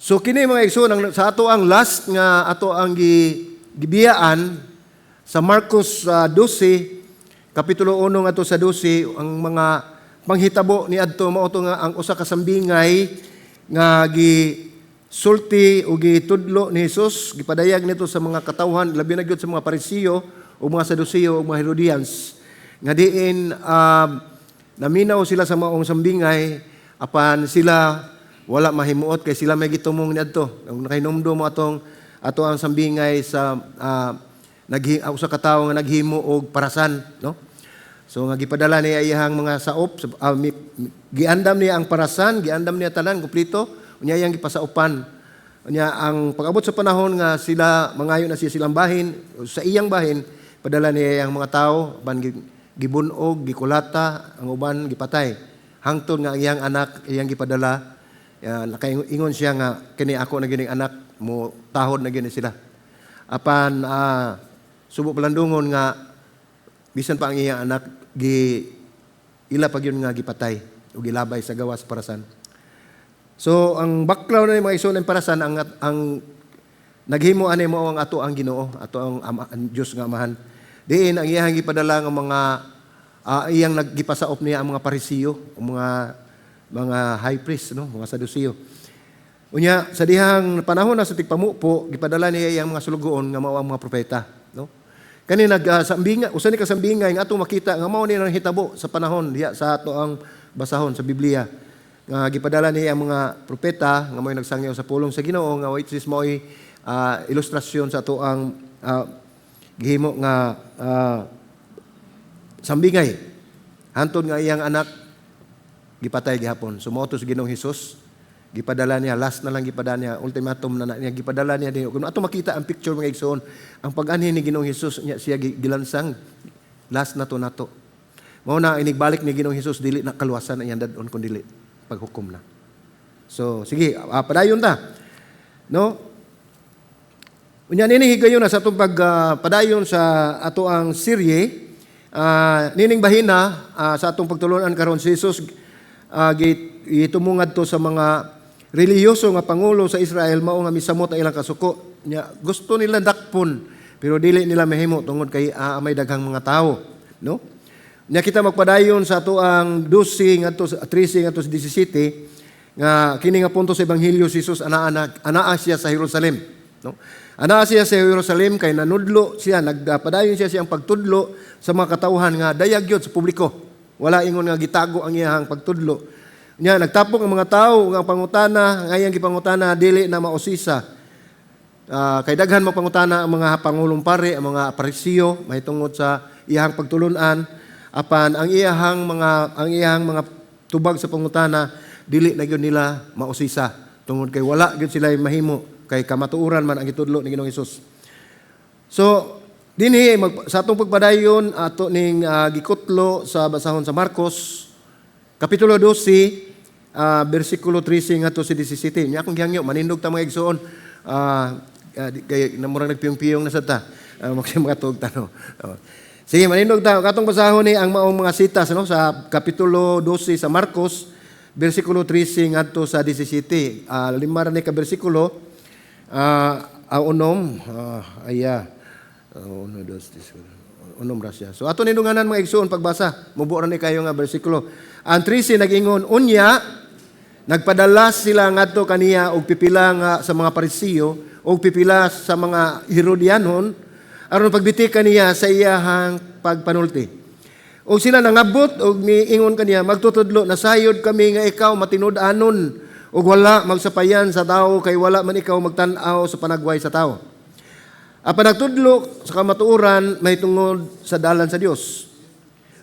So kini mga igsoon sa ato ang last nga ato ang gibiyaan sa Marcos 12 kapitulo 1 ato sa 12 ang mga panghitabo ni adto mao to nga ang usa ka sambingay nga sulti o gitudlo ni Jesus, gipadayag nito sa mga katawhan, labi na gyud sa mga Parisiyo o mga Saduceo o mga Herodians, nga diin naminaw sila sa maong sambingay, apan sila wala mahimuot kay sila may gitumong niadto. Ang nakahinumdum mo ato ang sambingay sa usa ka tawo nga naghimo og parasan, no? So nga gipadala niya iyang mga saop, giandam niya ang parasan, giandam niya tanan kumpleto, unya iyang gipasaupan. Unya ang pag-abot sa panahon nga sila mangayo na silang bahin, sa iyang bahin padala niya iyang mga tawo, ban gibunog, gikulata, ang uban gipatay. Hangtod nga ang iyang anak iyang gipadala, nakaingon siya nga kini ako na gining anak mo, tahod na gini sila. Apan subo palandungon nga bisan pa ang iyang anak ila pag yun nga gipatay o gilabay sa gawas parasan. So ang background na mga igsoon ng parasan ang naghimo ani mo ang ato ang Ginoo, ato ang Dios nga amahan. Diin ang iyang gipadala nga mga iyang naggipasaop niya ang mga Parisiyo, mga high priest, no, mga Saduceo. Unya sa dihang panahon na sa tigpamupo, gipadala niya iyang mga sulugoon nga mao ang mga propeta, no? Kani nagsambinga, usa ni kasambingay nga atong makita nga mao ni nang hitabo sa panahon diha sa ato ang basahon sa Biblia. Nga gipadala niya ang mga propeta nga mo'y nagsangyaw sa pulong sa Ginoo nga which is mo'y ilustrasyon sa ato ang gihimo nga sambingay. Hantod nga iyang anak gipatay gihapon. Sumoto sa Ginoong Hesus, gipadala niya, last na lang gipadala niya, ultimatum na niya, gipadala niya din. Kung ato makita ang picture mga igsoon, ang pag-anhin ni Ginoong Hesus, niya siya gilansang, last na to nato. Mao na inigbalik ni Ginoong Hesus, dili na kaluwasan ang yandadon kung dili paghukom na. So, sige, padayon ta. No? Unya nini higayon na sa atong pagpadayon sa ato ang serye, nining bahina sa atong pagtulunan karon si Jesus gitumungad to sa mga relihiyoso nga pangulo sa Israel mao nga misamot ang ilang kasuko. Nya gusto nila dakpon pero dili nila mahimo tungod kay may daghang mga tawo, no? Nya kita magpadayon sa ato ang 12 ngadto sa 13 ngadto sa 17 nga kini nga punto sa ebanghelyo si Jesus anaa siya sa Jerusalem, no? Anaa siya sa Jerusalem kay nanudlo siya, nagpadayon siya siyang pagtudlo sa mga katawhan nga dayag gyud sa publiko. Wala ingon nga gitago ang iyang pagtudlo. Nya nagtapok ang mga tawo nga pangutana, ngayang gipangutana dili na mausisa. Kay daghan mo pangutana ang mga pangulong pare, ang mga Parisiyo mahitungod sa iyang pagtulunan. Apan ang iyang mga tubag sa pangutana dili na gyud nila mausisa tungod kay wala gyud sila mahimo kay kamatuoran man ang gitudlo ni Ginoong Hesus. So dinhi sa atong pagpadayon ato ning gikutlo sa basahon sa Marcos kapitulo 12 bersikulo 13 ngadto sa 17. Nya akong gihangyo manindog ta mga igsoon kay namurang nagpiyong-piyong na sa ta makatug ta no. Sige, manindog ta katong basahon ni ang maong mga sitas no sa kapitulo 12 sa Marcos bersikulo 13 ngadto sa 17. Lima ra ni ka bersikulo unom unom rasya. So ato nindunganan mga igsoon pagbasa, mubo ra ni kayo nga bersikulo. Ang 13 nag-ingon, unya nagpadala sila ngadto kaniya og pipila nga sa mga Parisiyo og pipila sa mga Herodianon aron pagbiti kaniya sa iyahang pagpanulti. Og sila nangabot og niingon kaniya, magtutudlo na sayod kami nga ikaw matinud-anon ug wala magsapayan sa tao kay wala man ikaw magtan-aw sa panagway sa tao. Apan nagtudlo sa kamatuoran mahitungod sa dalan sa Dios.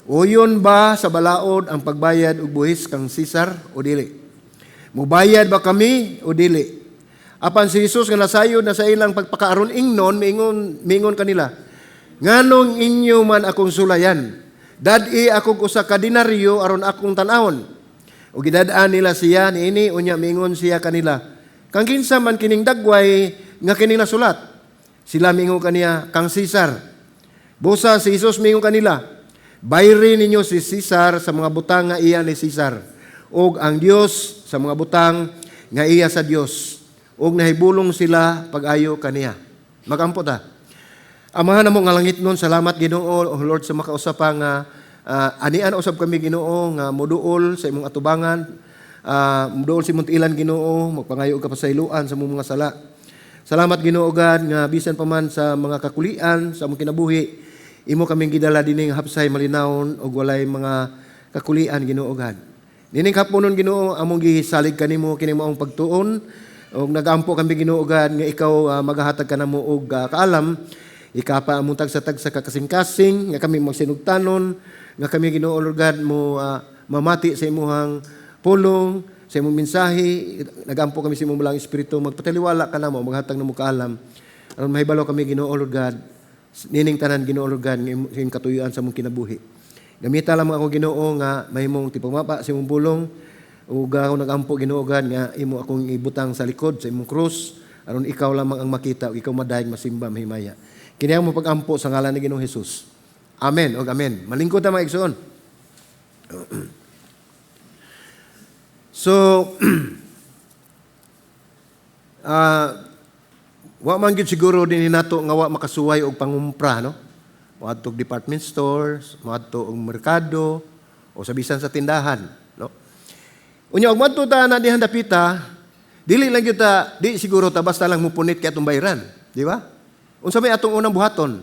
Uyon ba sa balaod ang pagbayad og buhis kang Cesar o dili? Mubayad ba kami o dili? Apan si Jesus nga nasayod na sa ilang pagpakaaron ingnon mingon kanila, nganong inyo man akong sulayan? Dad-i akong usa ka denaryo aron akong tan-awon. O gidad-an nila siya niini unya mingon siya kanila, kang kinsa man kining dagway nga kining nasulat? Sila mingon kaniya, kang Cesar. Busa si Jesus mingon kanila, bayri ninyo si Cesar sa mga butang nga iya ni Cesar, ug ang Dios sa mga butang nga iya sa Dios. ug nahibulong sila pag-ayo kaniya. Magampo ta. Amahan namo nga langit nun, salamat Ginoo, O Lord, sa makausap nga anian usab kami Ginoo nga moduol sa imong atubangan, moduol sa imong tiilan Ginoo, magpangayo ka pasayloan sa imong mga sala. Salamat Ginoo God nga bisan pa man sa mga kakulian sa among kinabuhi, imo kaming gidala dining hapsay malinawon ug walay mga kakulian Ginoo God. Dining kapunon Ginoo among gisalig kanimo kini maong pagtuon ug nagampo kami Ginoo God nga ikaw magahatag kanamo og kaalam, ikapa among tagsa-tagsa kakasing-kasing nga kami magsinugtanon, nga kami Ginoo God mo mamati sa imong pulong, sa imong mensahe. Nagampo kami sa imong bulang espiritu, magpataliwala ka namo, maghatag namo kaalam aron mahibalo kami Ginoo God nining tanan Ginoo God nga imong katuyuan sa imong kinabuhi. Gamita lamang ako Ginoo nga mahimong tipamapa sa imong pulong, ug ako nagampo Ginoo God nga imo akong ibutang sa likod sa imong krus aron ikaw lamang ang makita ug ikaw madayeg masimba mahimaya. Kini ang mo pag-ampo sa ngalan ni Ginoong Hesus. Amen ug amen. Malingkod ta mga igsoon. So, wa man gyud siguro din nato nga wa makasuway og pangumpra, no? Moadto og department stores, moadto og merkado, o sa bisan sa tindahan, no? Unya og moadto ta na dihan dapita, dili lang gyud ta, di siguro ta basta lang mupunit kay atong bayran, di ba? Unsa may atong unang buhaton?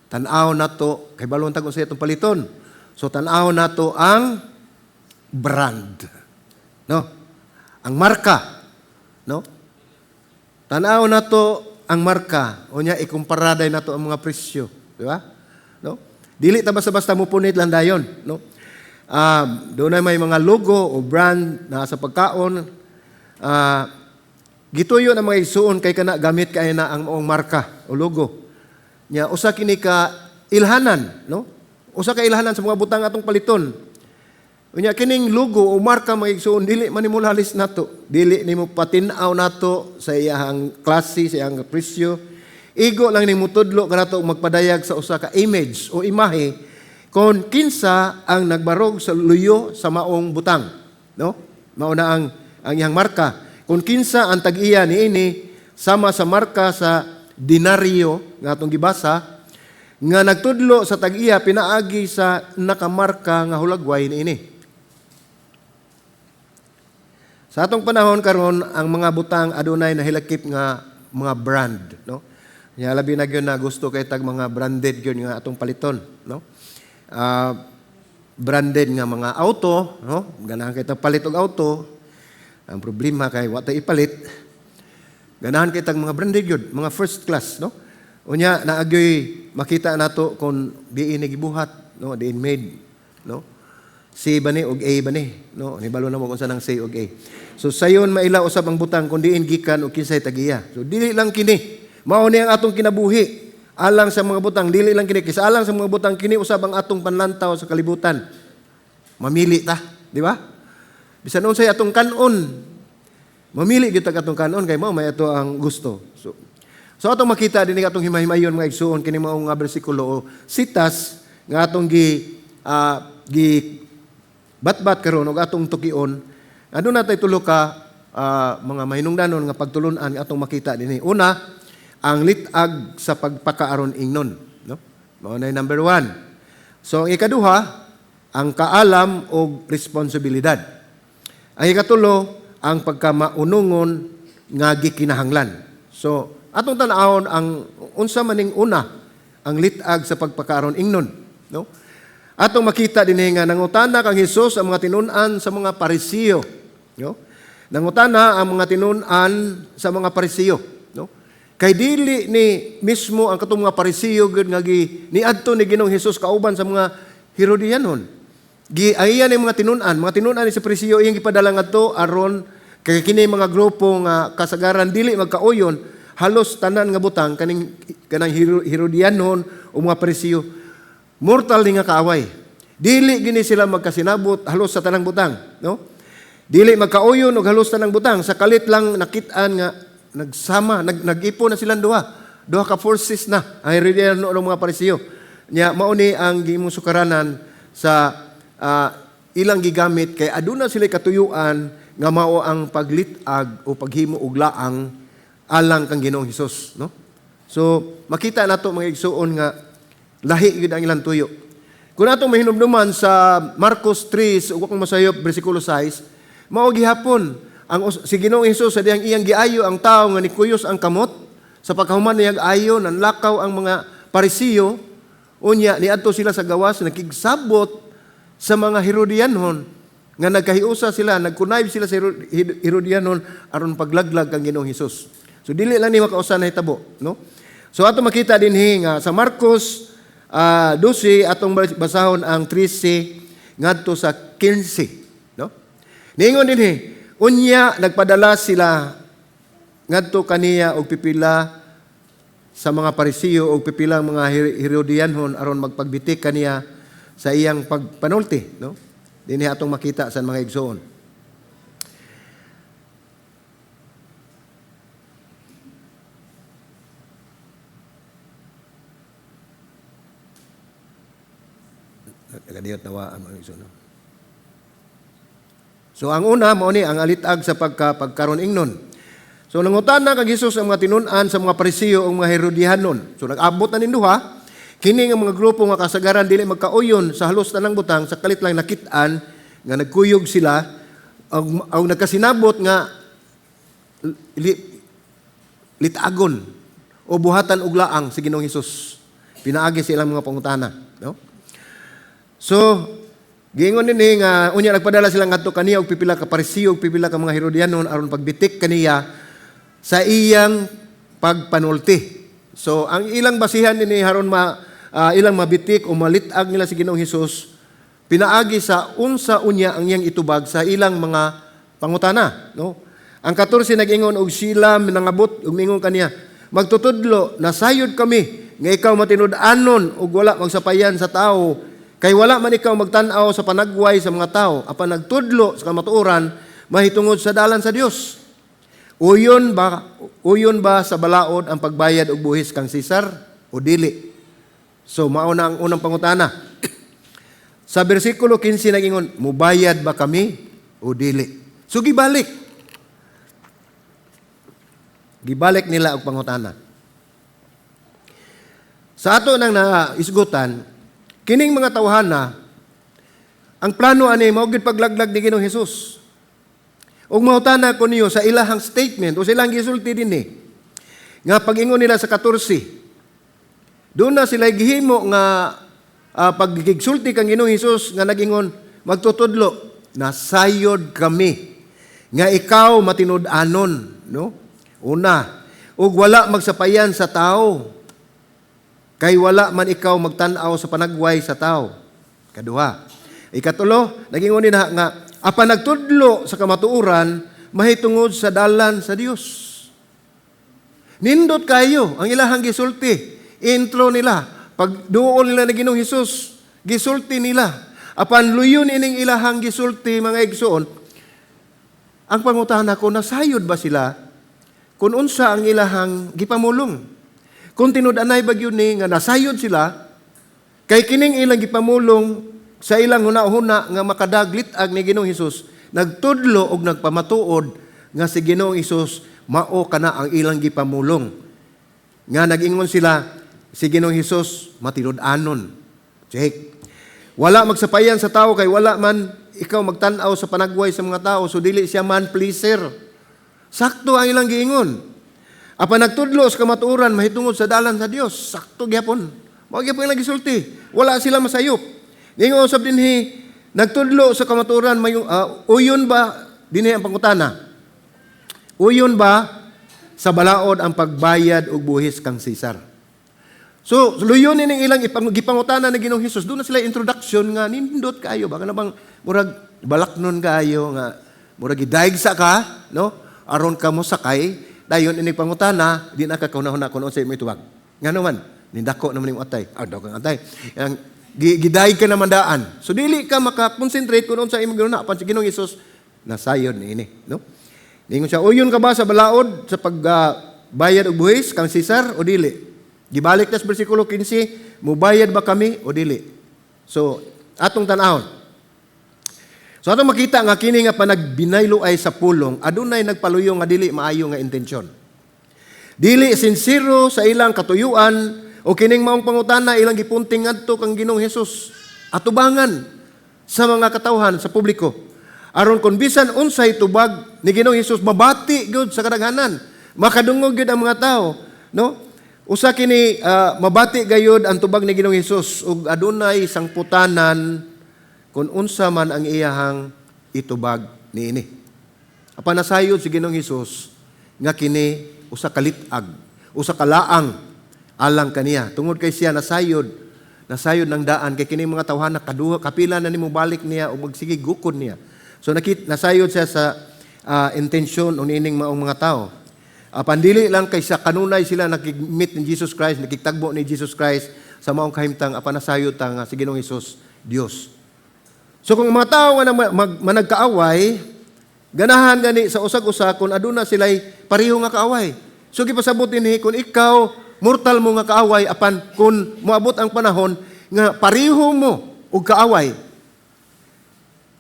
Tan-aw nato kay balon tag unsay atong paliton. So tan-aw nato ang brand. No? Ang marka, no? Tan-aw nato ang marka. Unya ikumparaday nato ang mga presyo, di ba? No? Dili ta basta-basta mupunit lang dayon, no? Doon ay may mga logo o brand na sa pagkaon. Gituyo na mga igsuon kay kana gamit kay na ang maong marka o logo. Nya usa kini ka ilhanan, no? Usa ka ilhanan sa mga butang atong paliton. Unya kining logo o marka mga igsuon dili man nimo halis nato, dili nimo patin-aw nato sa iyang klase, sa iyang presyo. Igo lang nimo tudlo kanato magpadayag sa usa ka image o imahe kon kinsa ang nagbarog sa luyo sa maong butang, no? Mao na ang iyang marka. Kung kinsa ang tag-iya niini sama sa marka sa dinaryo nga atong gibasa nga nagtudlo sa tag-iya pinaagi sa nakamarka nga hulagway niini. Sa atong panahon karon ang mga butang adunay nahilakip nga mga brand, no? Nya labi na gyud na gusto kay tag mga branded gyud nga atong paliton, no? Branded nga mga auto, no? Ganahan kay tag palit og auto. Ang problema kay wa ta ipalit. Ganahan kay tag mga branded gyud, mga first class, no? Unya naagyoy makita nato kung diin gibuhat, no, diin made, no? C ba ni og A ba ni, no? Nibalo na mo kung saan ang C og A. So sayon maila usab ang butang kung diin gikan o kinsay tagiya. So dili lang kini. Mao ni ang atong kinabuhi. Alang sa mga butang dili lang kini, kisa alang sa mga butang kini usab ang atong panlantaw sa kalibutan. Mamili ta, di ba? Bisan unsay atong kanon, mamili gyud ta atong kanon kay mao may ato ang gusto. So atong makita dinhi atong himay-himayon mga igsuon kini mao nga bersikulo o sitas nga atong gi batbat karon og atong tukion. Aduna tay tulo ka mga mahinungdanon nga pagtulunan nga atong makita dinhi. Una, ang litag sa pagpakaaron ingnon, no? Mao na number 1. So ang ikaduha, ang kaalam og responsibilidad. Ang ikatulo, ang pagkamaunungon nga gikinahanglan. So atong tan-awon ang unsa maning una, ang litag sa pagpakaaron ingnon, no? Atong makita dinhi nga nangutana kang Hesus ang mga tinun-an sa mga Parisiyo, no? Nangutana ang mga tinun-an sa mga Parisiyo, no? Kay dili ni mismo ang katong mga Parisiyo gud nga niadto ni Ginoong Hesus kauban sa mga Herodianon. Giayan ni mga tinun-an ni sa Parisiyo iyang gipadala ngadto aron kay kini mga grupo nga kasagaran dili magkauyon, halos tanan nga butang kanang Herodianon o mga Parisiyo mortal ni nga kaaway. Dili gini sila magkasinabot halos sa tanang butang, no? Dili magkauyon og halos tanang butang, sa kalit lang nakit-an nga nagsama, nag-ipo na silang duha ka forces na ang Herodiano ng mga Parisiyo. Nya mao ni ang gimong sukaranan sa ilang gigamit kay aduna sila katuyuan nga mao ang paglitag o paghimo og laang alang kang Ginoong Hesus, no? So makita nato mga igsuon nga lahi gyud ang ilang tuyo. Kung ato mahinumduman sa Marcos 3 ug kung masayop bersikulo 6, mao gihapon ang si Ginoong Hesus sa diyang iyang giayo ang tawo nga nikuyos ang kamot sa pagkahuman niyang ayo nanlakaw ang mga Parisiyo unya niadto sila sa gawas nakigsabot sa mga Herodianhon nga nagkahiusa sila, nagkunayb sila sa Herodianon aron paglaglag kang Ginoong Hesus. So dili lang ni makausa na hitabo, no? So ato makita dinhi nga sa Marcos 12 atong basahon ang 13 ngadto sa 15, no? Niingon dinhi, unya nagpadala sila ngadto kaniya og pipila sa mga Parisiyo og pipilang mga Herodianhon aron magpagbitik kaniya sa iyang pagpanulti, no? Dinhi atong makita sa mga igsoon. Nagadiyot nawa ang mga igsoon. So ang una mao ni ang alitag sa pagkaron ingnon. So nangutan na kag Hesus ang mga tinun-an sa mga Parisiyo o mga Herodianon. So nag-abot na ninduha. Kini nga mga grupo nga kasagaran dili magkauyon sa halos tanang butang sa kalit lang nakit-an nga nagkuyog sila ang nagkasinabot nga litagon o buhatan og laang si Ginoong Hesus. Pinaagi sa ilang mga pangutana, no? So giingon dinhi nga unya nagpadala sila ngadto kaniya og pipila ka Parisiyo og pipila ka mga Herodianon aron pagbitik kaniya sa iyang pagpanulti. So ang ilang basihan dinhi haron ilang mabitik o malitag nila si Ginoong Hesus pinaagi sa unsa unya ang iyang itubag sa ilang mga pangutana, no? Ang 14 nag-ingon og sila minangabot ug mingon kaniya, magtutudlo nasayod kami nga ikaw matinud-anon ug wala magsapayan sa tao kay wala man ikaw magtan-aw sa panagway sa mga tao apan nagtudlo sa kamatuoran mahitungod sa dalan sa Dios. Uyon ba sa balaod ang pagbayad og buhis kang Cesar o dili? So mao na ang unang pangutana. Sa bersikulo 15 nagingon, mubayad ba kami o dili? So gibalik nila og pangutana. Sa ato nang naisgutan, kining mga tawhana, ang plano ani mao gid paglaglag ni Ginoong Hesus. Ug mautana ko niyo sa ilahang statement o sa ilang gisulti dinhi nga pag-ingon nila sa 14. Doon na sila gihimo nga pagigsulti kang Ginoong Hesus nga nagingon magtutudlo nasayod kami nga ikaw matinud-anon, no? Una, ug wala magsapayan sa tao kay wala man ikaw magtan-aw sa panagway sa tao. Kaduha. Ikatulo, nagingon din nga apan nagtudlo sa kamatuoran mahitungod sa dalan sa Dios. Nindot kayo ang ilahang gisulti. Intro nila, pag duol nila na Ginoong Hesus, gisulti nila. Apan luyon ining ilahang gisulti mga igsoon, ang pangutana ko, nasayod ba sila kung unsa ang ilahang gipamulong? Kung tinud-anay ba yun ni nga nasayod sila, kay kining ilang gipamulong sa ilang huna-huna nga makadaglit-ag ni Ginoong Hesus, nagtudlo og nagpamatuod nga si Ginoong Hesus mao kana ang ilang gipamulong. Nga nag-ingon sila, si Ginoong Hesus matinud-anon. Check. Wala magsapayan sa tao kay wala man ikaw magtan-aw sa panagway sa mga tao so dili siya man pleaser. Sakto ang ilang giingon. Apan nagtudlo sa kamatuoran mahitungod sa dalan sa Dios. Sakto gyapon. Mao gyapon ilang gisulti. Wala sila masayop. Ningon usab dinhi nagtudlo sa kamatuoran uyon ba dinhi ang pangutana? Uyon ba sa balaod ang pagbayad og buhis kang Cesar? So, luyon ning ilang gipangutana na Ginoong Hesus. Doon na sila introduction nga, nindot kayo. Baka na bang murag balaknon kayo nga, murag idaigsa ka, no? Aron ka mo sakay, dayon ining pangutana, di na ka kaunahon kung sa imo ituwag. Nga naman, nindako naman yung atay. Daw kang atay. Gidaig ka naman daan. So, dili ka makakonsentrate kung sa imo ganoon. Apan si Ginoong Hesus, nasayon ini, no? Ningon siya, uyon ka ba sa balaod sa pagbayad og buhis kang Cesar o dili? Gibalik tas bersikulo 15, mubayad ba kami o dili? So, atong tan-awon. So So ato makita nga kini nga panagbinaylo ay sa pulong, adunay nagpaluyo nga dili maayo nga intensyon. Dili sincero sa ilang katuyuan o kining maong pangutana ilang gipunting ngadto kang Ginoong Hesus. Atubangan sa mga katawhan sa publiko. Aron kon bisan unsay tubag ni Ginoong Hesus mabati gyud sa kadaghanan. Makadungog gyud ang mga tao, no? Usa kini mabati gayud ang tubag ni Ginoong Hesus ug adunay sangputanan kung unsa man ang iyahang itubag niini. Apan nasayod si Ginoong Hesus nga kini usa ka litag, usa ka laang alang kaniya. Tungod kay siya nasayod ng daan kay kini mga tawhana kaduha kapila na nimo balik niya ug magsige gukod niya. So nasayod siya sa intensyon o nining maong mga tao. Pandili lang kay sa kanunay sila nakig-meet ni Jesus Christ, nakigtagbo ni Jesus Christ sa maong kahimtang apan nasayod ta nga si Ginoong Hesus Dios. So kung mga tao nga managkaaway, ganahan gani sa usag-usa kung aduna sila'y pareho nga kaaway. So gipasabot dinhi kung ikaw mortal mo nga kaaway apan kung moabot ang panahon nga pareho mo og kaaway,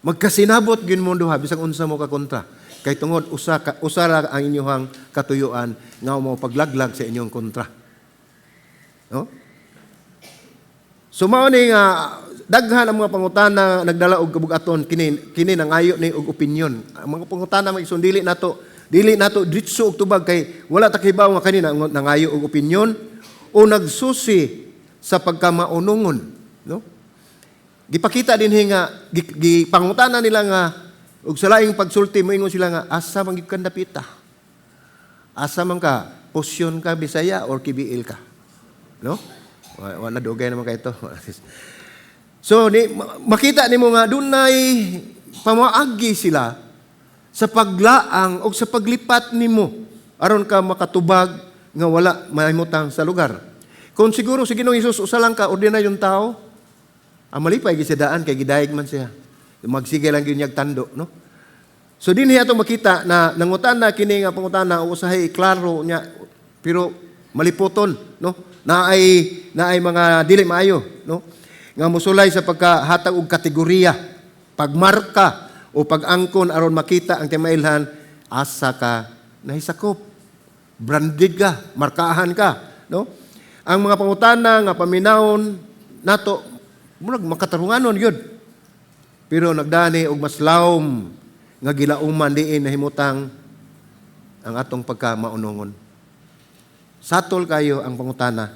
magkasinabot gyud mo duha bisag unsa mo ka kontra. Kay tungod usa ra ang inyong katuyuan nga mo paglaglag sa inyong kontra. No? So mao ni nga daghan ang mga pangutana nagdala og kabugaton kini nangayo ni og opinion. Ang mga pangutana magison dili nato diretso og tubag kay wala ta kibaw nga kanina nangayo og opinion o nagsusi sa pagkamaunungon, no? Gipakita dinhi nga gipangutana nila nga ug sa laing pagsulti moingon sila nga asa man gid ka dapita? Asa man ka? Posyon ka Bisaya or Kibiil ka? No? Wala dugay naman kay ito. So, makita nimo nga dunay pamaagi sila sa paglaang o sa paglipat nimo aron ka makatubag nga wala mahimutang sa lugar. Kung siguro si Ginoong Hesus usa lang ka ordinaryong tao, ang malipay gisidaan kay gidayeg man siya. Magsige lang gyud niyag tando, no? So dinhi ato makita na nangutana kini nga pangutana usahay klaro niya pero maliputon, no? Naay mga dili maayo, no? Nga musulay sa pagkahatag og kategorya, pagmarka o pag-angkon aron makita ang timailhan asa ka nahisakop, branded ka, markahan ka, no? Ang mga pangutana nga paminawon nato murag makatarunganon gyud. Pero nagdani og mas lawom nga gilauman diin nahimutang ang atong pagkamaunongon. Satol kayo ang pangutana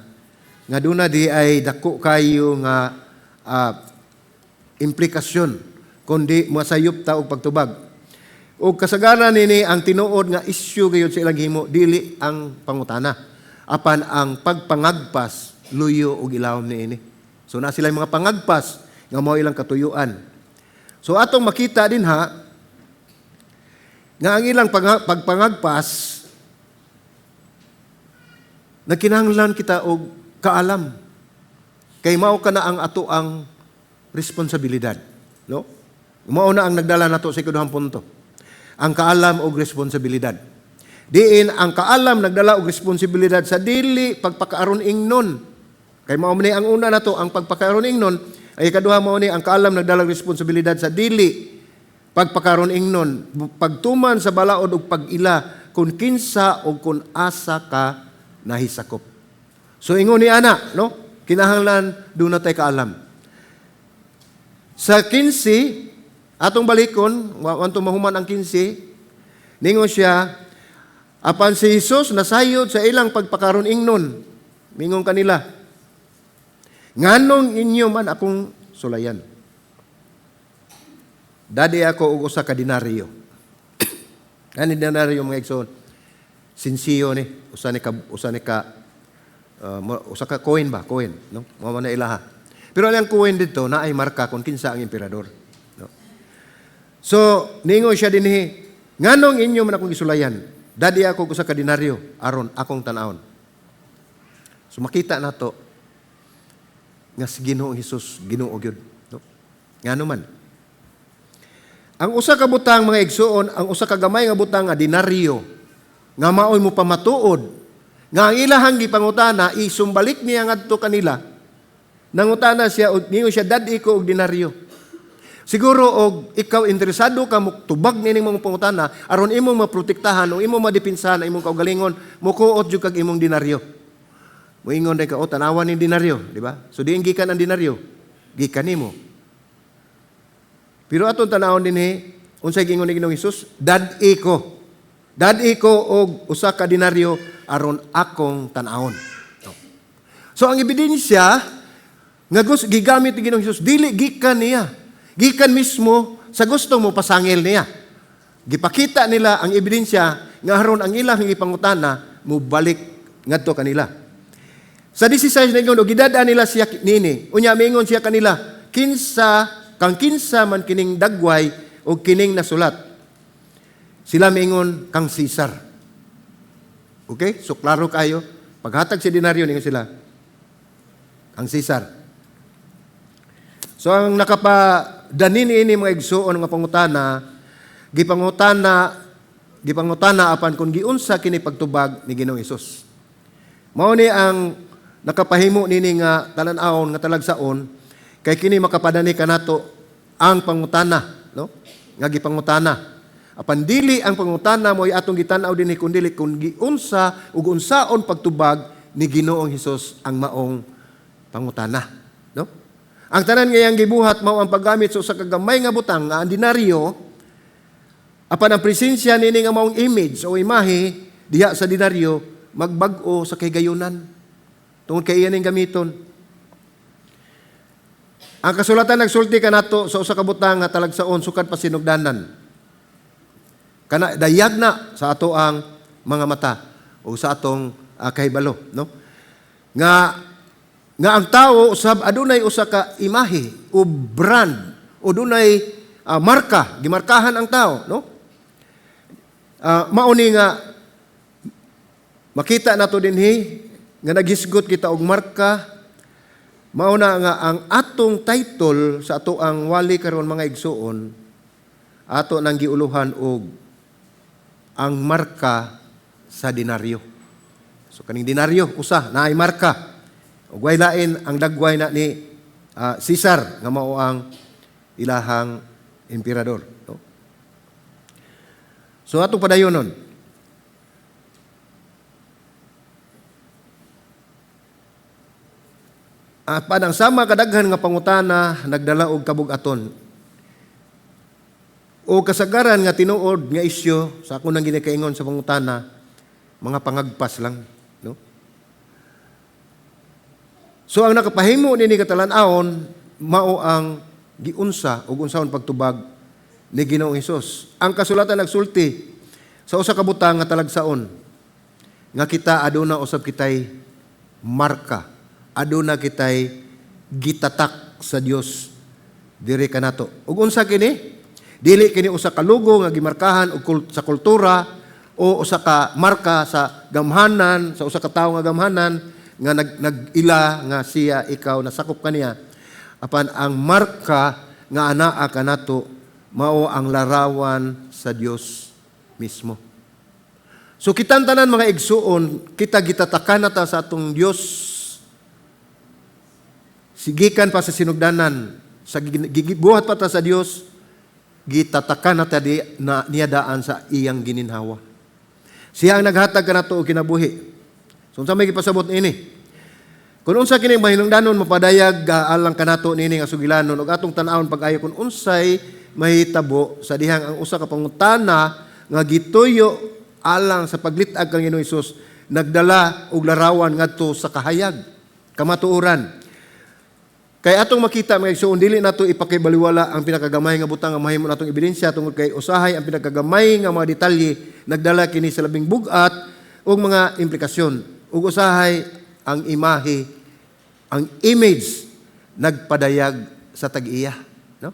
nga duna di ay dako kayo nga implikasyon kundi masayop ta og pagtubag. O kasagaran nini ang tinuod nga issue gayud sa ilang himo dili ang pangutana apan ang pagpangagpas luyo og ilawom niini. So na sila mga pangagpas nga mao ilang katuyuan. So atong makita din nga ang ilang pagpangagpas nagkinahanglan kita og kaalam. Kay mao kana ang ato ang responsibilidad, no? Mao na ang nagdala nato sa ikaduhang punto. Ang kaalam og responsibilidad. Diin ang kaalam nagdala og responsibilidad sa dili pagpakaaron ingnon. Kay mao man ang una nato ang pagpakaaron ingnon, ay ikaduha mao ni ang kaalam nagdala og responsibilidad sa dili pagpakaaron ingnon, pagtuman sa balaod ug pag-ila kung kinsa o kung asa ka nahisakop. So ingon ni ana, no? Kinahanglan do na tay kaalam. Sa 15, atong balikon, wanto mahuman ang 15, ningon siya, apan si Jesus nasayod sa ilang pagpakaron ingnon. Mingon kanila, nganong inyo man akong sulayan? Dadi ako og usa ka denaryo. Ani denaryo mga igsoon. Sinsiyo ni, usa ka coin ba, coin, no? Mao man na ilaha. Pero ang coin dito na ay marka kung kinsa ang emperador, no? So, ningon siya dinhi, nganong inyo man akong gisulayan? Dadi ako usa ka denaryo aron akong tan-awon. So makita nato nga si Ginoong Hesus Ginoo gyud, no? Ngano man. Ang usa ka butang mga igsuon, ang usa ka gamay nga butang nga denaryo nga maoy mo pamatuod nga ang ilahang gipangutana isumbalik niya ngadto kanila. Nangutana siya og ningon siya dadi ko og denaryo. Siguro og ikaw interesado ka mo tubag nining mga pangutana aron imong maprotektahan o imong madepinsahan ang imong kaugalingon, mukuot jud kag imong dinaryo. Moingon day ka o tanawan ning dinaryo, di ba? So diin gikan ang dinaryo, gikan nimo. Pero aton tanawon dinhi, unsay gingon ni Ginoong Hesus? Dad-i ko. Dad-i ko og usa ka dinaryo aron akong tanawon. So ang ebidensya nga gigamit ni Ginoong Hesus dili gikan niya. Gikan mismo sa gusto mo pasangil niya. Gipakita nila ang ebidensya nga aron ang ilang ipangutana mo balik ngadto kanila. Sa 16 na ingon, gidadaan nila siya nini. Unya, mingon siya kanila, kang kinsa man kining dagway o kining nasulat. Sila mingon, kang Caesar. Okay? So, klaro kayo. Paghatag si dinaryo, ningon sila, kang Caesar. So, ang nakapadanin ini mga igsuon nga pangutana, gipangutana apan kung giunsa kini pagtubag ni Ginoong Hesus. Mao ni ang nakapahimo nini nga talan-awon nga talagsaon kay kini makapadani kanato ang pangutana, no? Nga gipangutana. Apan dili ang pangutana mo ay atong gitan-aw dinhi kun dili kun giunsa ug unsaon pagtubag ni Ginoong Hesus ang maong pangutana, no? Ang tanan ngayang gibuhat mao ang paggamit sa usa ka gamay nga butang nga ang dinaryo apan ang presensya nini nga maong image o imahe diha sa dinaryo magbag-o sa kaygayonan. Tungod kay iyan ang gamiton. Ang kasulatan nagsulti kanato sa usa ka butang nga talagsaon sukad pa sinugdanan. Kana dayag na sa ato ang mga mata o sa atong kahibalo, no? Nga ang tao usab adunay usa ka imahe o brand o dunay marka, gimarkahan ang tao, no? Mauni nga makita nato dinhi nga naghisgot kita og marka, mauna nga ang atong title sa ato ang wali karon mga igsuon, ato nang giuluhan og ang marka sa dinaryo. So kaning dinaryo, usa, naay marka. Ug way lain ang dagway na ni Caesar, nga mao ang ilahang emperador. No? So atong padayonon, padang sama kadaghan nga pangutana nagdala og kabug-aton o kasagaran nga tinuod nga isyu sa ako nang ginikaingon sa pangutana mga pangagpas lang, no? So ang nakapahimo nini katalan-awon mao ang giunsa ug unsaon pagtubag ni Ginoong Hesus. Ang kasulatan nagsulti sa usa ka butang nga talagsaon nga kita aduna usab kitay marka. Aduna kitay gitatak sa Dios diri kanato. Ug unsa kini? Dili kini usa ka logo nga gimarkahan og sa kultura o usa ka marka sa gamhanan, sa usa ka tawo nga gamhanan nga nag-ila nga siya ikaw nasakop kaniya. Apan ang marka nga anaa kanato mao ang larawan sa Dios mismo. So kitang tanan mga igsuon, kita gitatakan nata sa atong Dios. Sigikan pa sa sinugdanan, sa gibuhat pa ta sa Dios, gitatakan na niya daan sa iyang gininhawa. Siya ang naghatag kanato og kinabuhi. So unsa may gipasabot ini? Kung unsa kining mahinungdanon mapadayag alang kanato nini nga sugilanon ug atong tan-awon pag-ayo kung unsay mahitabo sa dihang ang usa ka pangutana nga gituyo alang sa paglit-ag kang Ginoong Hesus nagdala og larawan ngadto sa kahayag, kamatuoran. Kay atong makita mga igsoon dili nato ipakibaliwala ang pinakagamay nga butang nga mahimo natong ebidensya tungod kay usahay ang pinakagamay nga mga detalye nagdala kini sa labing bugat ug mga implikasyon ug usahay ang imahe, ang image nagpadayag sa tag-iya, no?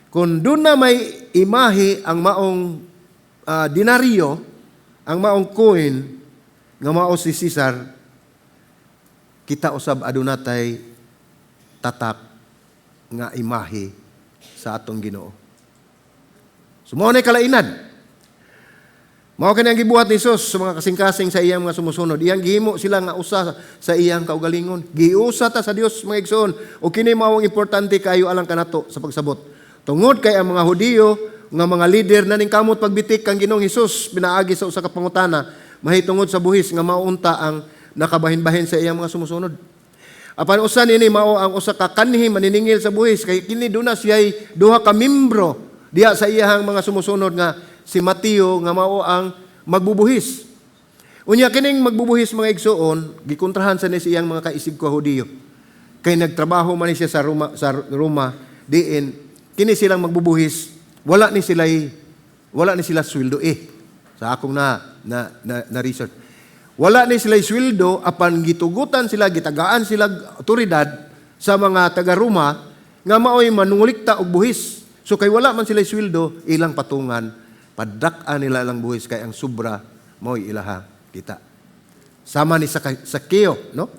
Kung doon na may imahe ang maong dinaryo, ang maong coin nga mao si Caesar, kita usab adunatay tatak nga imahe sa atong Ginoo. So mao nay kalainan. Mao kani ang gibuhat ni Jesus sa mga kasing-kasing sa iyang mga sumusunod. Iyang gihimo sila nga usa sa iyang kaugalingon. Giusa ta sa Dios mga igsoon o kini mao ang importante kayo alang kanato sa pagsabot. Tungod kay ang mga Hudiyo nga mga leader na ning kamot pagbitik kang Ginoong Hesus pinaagi sa usa ka pangutana mahitungod sa buhis nga maunta ang nakabahin-bahin sa iyang mga sumusunod. Apan usa nini mao ang usa ka kanhi maniningil sa buhis kay kini duna siya'y duha ka membro diha sa iyang mga sumusunod nga si Mateo nga mao ang magbubuhis. Unya kining magbubuhis mga igsoon gikontrahan sa ni siyang mga kaisig ko Hudiyo. Kay nagtrabaho man ni siya sa Roma diin kini silang magbubuhis wala ni sila sweldo sa akong na research. Wala ni sila sweldo apan gitugutan sila gitagaan sila otoridad sa mga taga Roma nga maoy manungulikta og buhis. So kay wala man sila sweldo ilang patungan padak-an nila lang buhis kay ang sobra maoy ilaha kita. Sama ni Sakeo, no?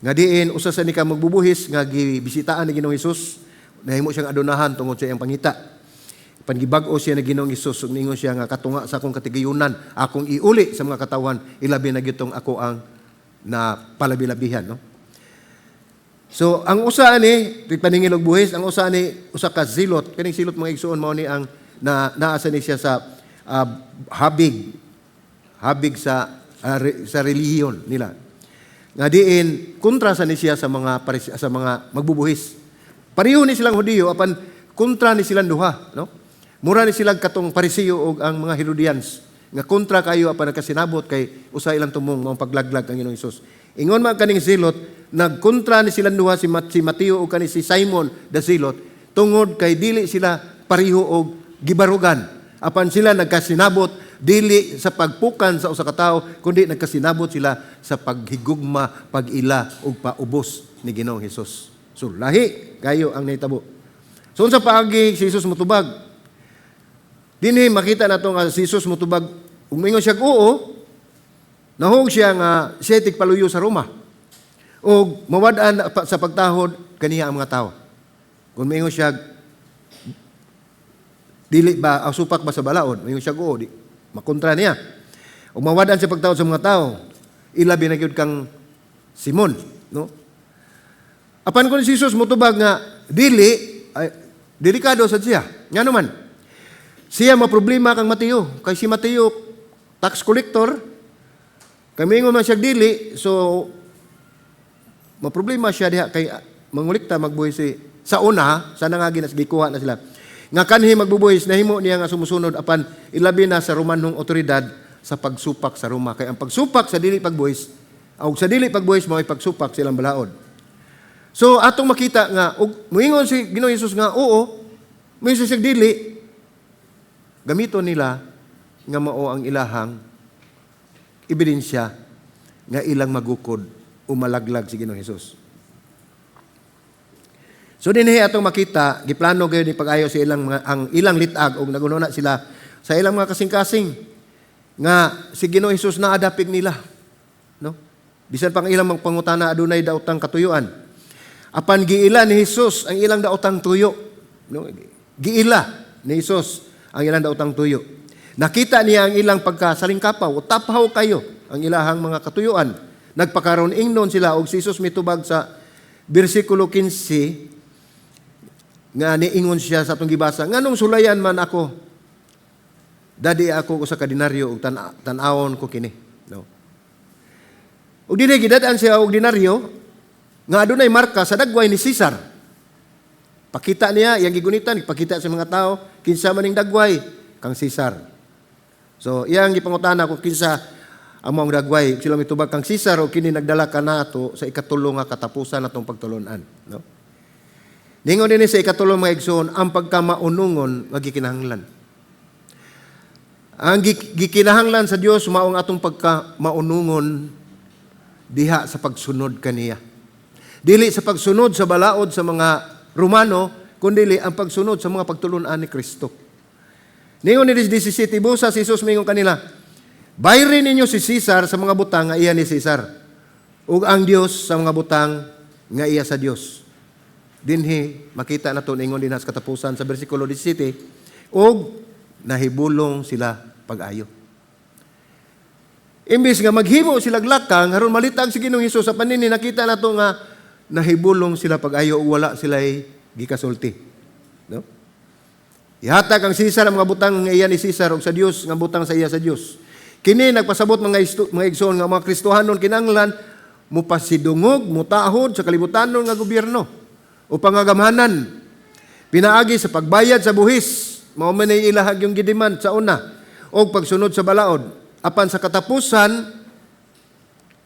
Nga diin usa sa ni ka magbubuhis nga gibisitaan ni Ginoong Hesus nahimo siyang adunahan tungod sa iyang pangita. Pangibag-o siya na Ginoong Hesus ug ningon siya nga katunga sa akong katigayunan akong iuli sa mga katawan ilabi na gitong ako ang na palabi-labihan, no? So ang usa ni paningil og buhis, ang usa ni usa ka zilot, kaning silot mga igsoon mao ni ang naasa ni siya sa habig sa relihiyon nila. Nga diin kontra sa ni siya sa mga magbubuhis. Pareho ni silang Hudiyo apan kontra ni silang duha, no? Mura ni silang katong Parisiyo o ang mga Herodians nga kontra kayo apan nagkasinabot kay usa ilang tumong mao paglaglag ang Ginoong Hesus. Ingon man kaning silot nagkontra ni silang duha si Mateo o kani si Simon the Silot tungod kay dili sila pareho og gibarugan apan sila nagkasinabot dili sa pagpukan sa usa ka tawo kundi nagkasinabot sila sa paghigugma, pag-ila ug paubos ni Ginoong Hesus. So lahi kayo ang nahitabo. So unsa paagi si Hesus motubag? Dinhi makita nato nga si Hesus motubag ug moingon siya oo. Nahog siya nga siya tigpaluyo sa Roma. O mawad-an sa pagtahod kaniya ang mga tao. Kung moingon siya dili ba supak ba sa balaod? Moingon siya oo, di makontra niya. O mawad-an sa pagtahod sa mga tao, ilabi na gyud kang Simon, no? Apan kun si Hesus motubag nga dili ay delikado sad siya. Ngano man? Siya maproblema kang Mateo, kay si Mateo tax collector. Kami man siya dili, so maproblema siya diha kay mangulikta magbuhis sa una, sana nga ginas gikuha na sila. Nga kanhi magbubuhis nahimo niya nga sumusunod apan ilabi na sa Romanong otoridad sa pagsupak sa Roma. Kay ang pagsupak sa dili pagbuhis, o sa dili pagbuhis mao pagsupak silang balaod. So atong makita nga moingon si Ginoong Hesus nga oo, moingon siya dili, gamito nila nga mao ang ilahang ebidensya nga ilang magukod o malaglag si Ginoong Hesus. So dinhi atong makita giplano gyud ni pag-ayo sa ang ilang litag og nagununa sila sa ilang mga kasing-kasing nga si Ginoong Hesus na adapig nila, no? Bisan pang ilang pangutana adunay daotang katuyuan. Apan giila ni Hesus ang ilang daotang tuyo, no? Giila ni Hesus ang ilang daotang tuyo. Nakita niya ang ilang pagkasalingkapaw o taphaw kayo ang ilahang mga katuyuan. Nagpakaroon ingnon sila og si Hesus mitubag sa bersikulo 15 nga niingon siya sa atong gibasa, nganong sulayan man ako, dadi ako usa ka denaryo ug tan-awon ko kini, no? Ug dinhi gidad-an siya og denaryo nga adunay marka sa dagway ni Cesar. Pakita niya iyang gigunitan, ipakita sa mga tao kinsa man ning dagway kang Cesar. So iyang gipangutana kung kinsa ang mga dagway, sila mitubag kang Cesar o kini nagdala ka nato sa ikatulo nga katapusan natong pagtulunan, no? Ningon din sa ikatulo mga igsoon ang pagkamaunungon nga gikinahanglan. Ang gikinahanglan sa Dios mao ang atong pagkamaunungon diha sa pagsunod kaniya. Dili sa pagsunod sa balaod sa mga Romano, kundi ang pagsunod sa mga pagtulunan ni Kristo. Ningon ni 17 busa si Jesus mingon kanila, bayrin ninyo si Cesar sa mga butang nga iya ni Cesar, ug ang Dios sa mga butang nga iya sa Dios. Dinhi makita nato ningon din sa katapusan sa bersikulo 17, ug nahibulong sila pag-ayo. Imbis nga maghimo sila glakang aron malitag si Ginoong Hesus sa panini nakita nato nga nahibulong sila pag-ayo ug wala sila'y gikasulti, no? Ihatag ang Sisar ang mga butang nga iya ni Sisar ug sa Dios nga butang sa iya sa Dios. Kini nagpasabot mga igsoon nga mga Kristohanon kinahanglan mupasidungog, mutahod sa kalibutanon nga gobyerno o pangagamhanan. Pinaagi sa pagbayad sa buhis, mao man ay ilahag yung gidiman sa una o pagsunod sa balaod. Apan sa katapusan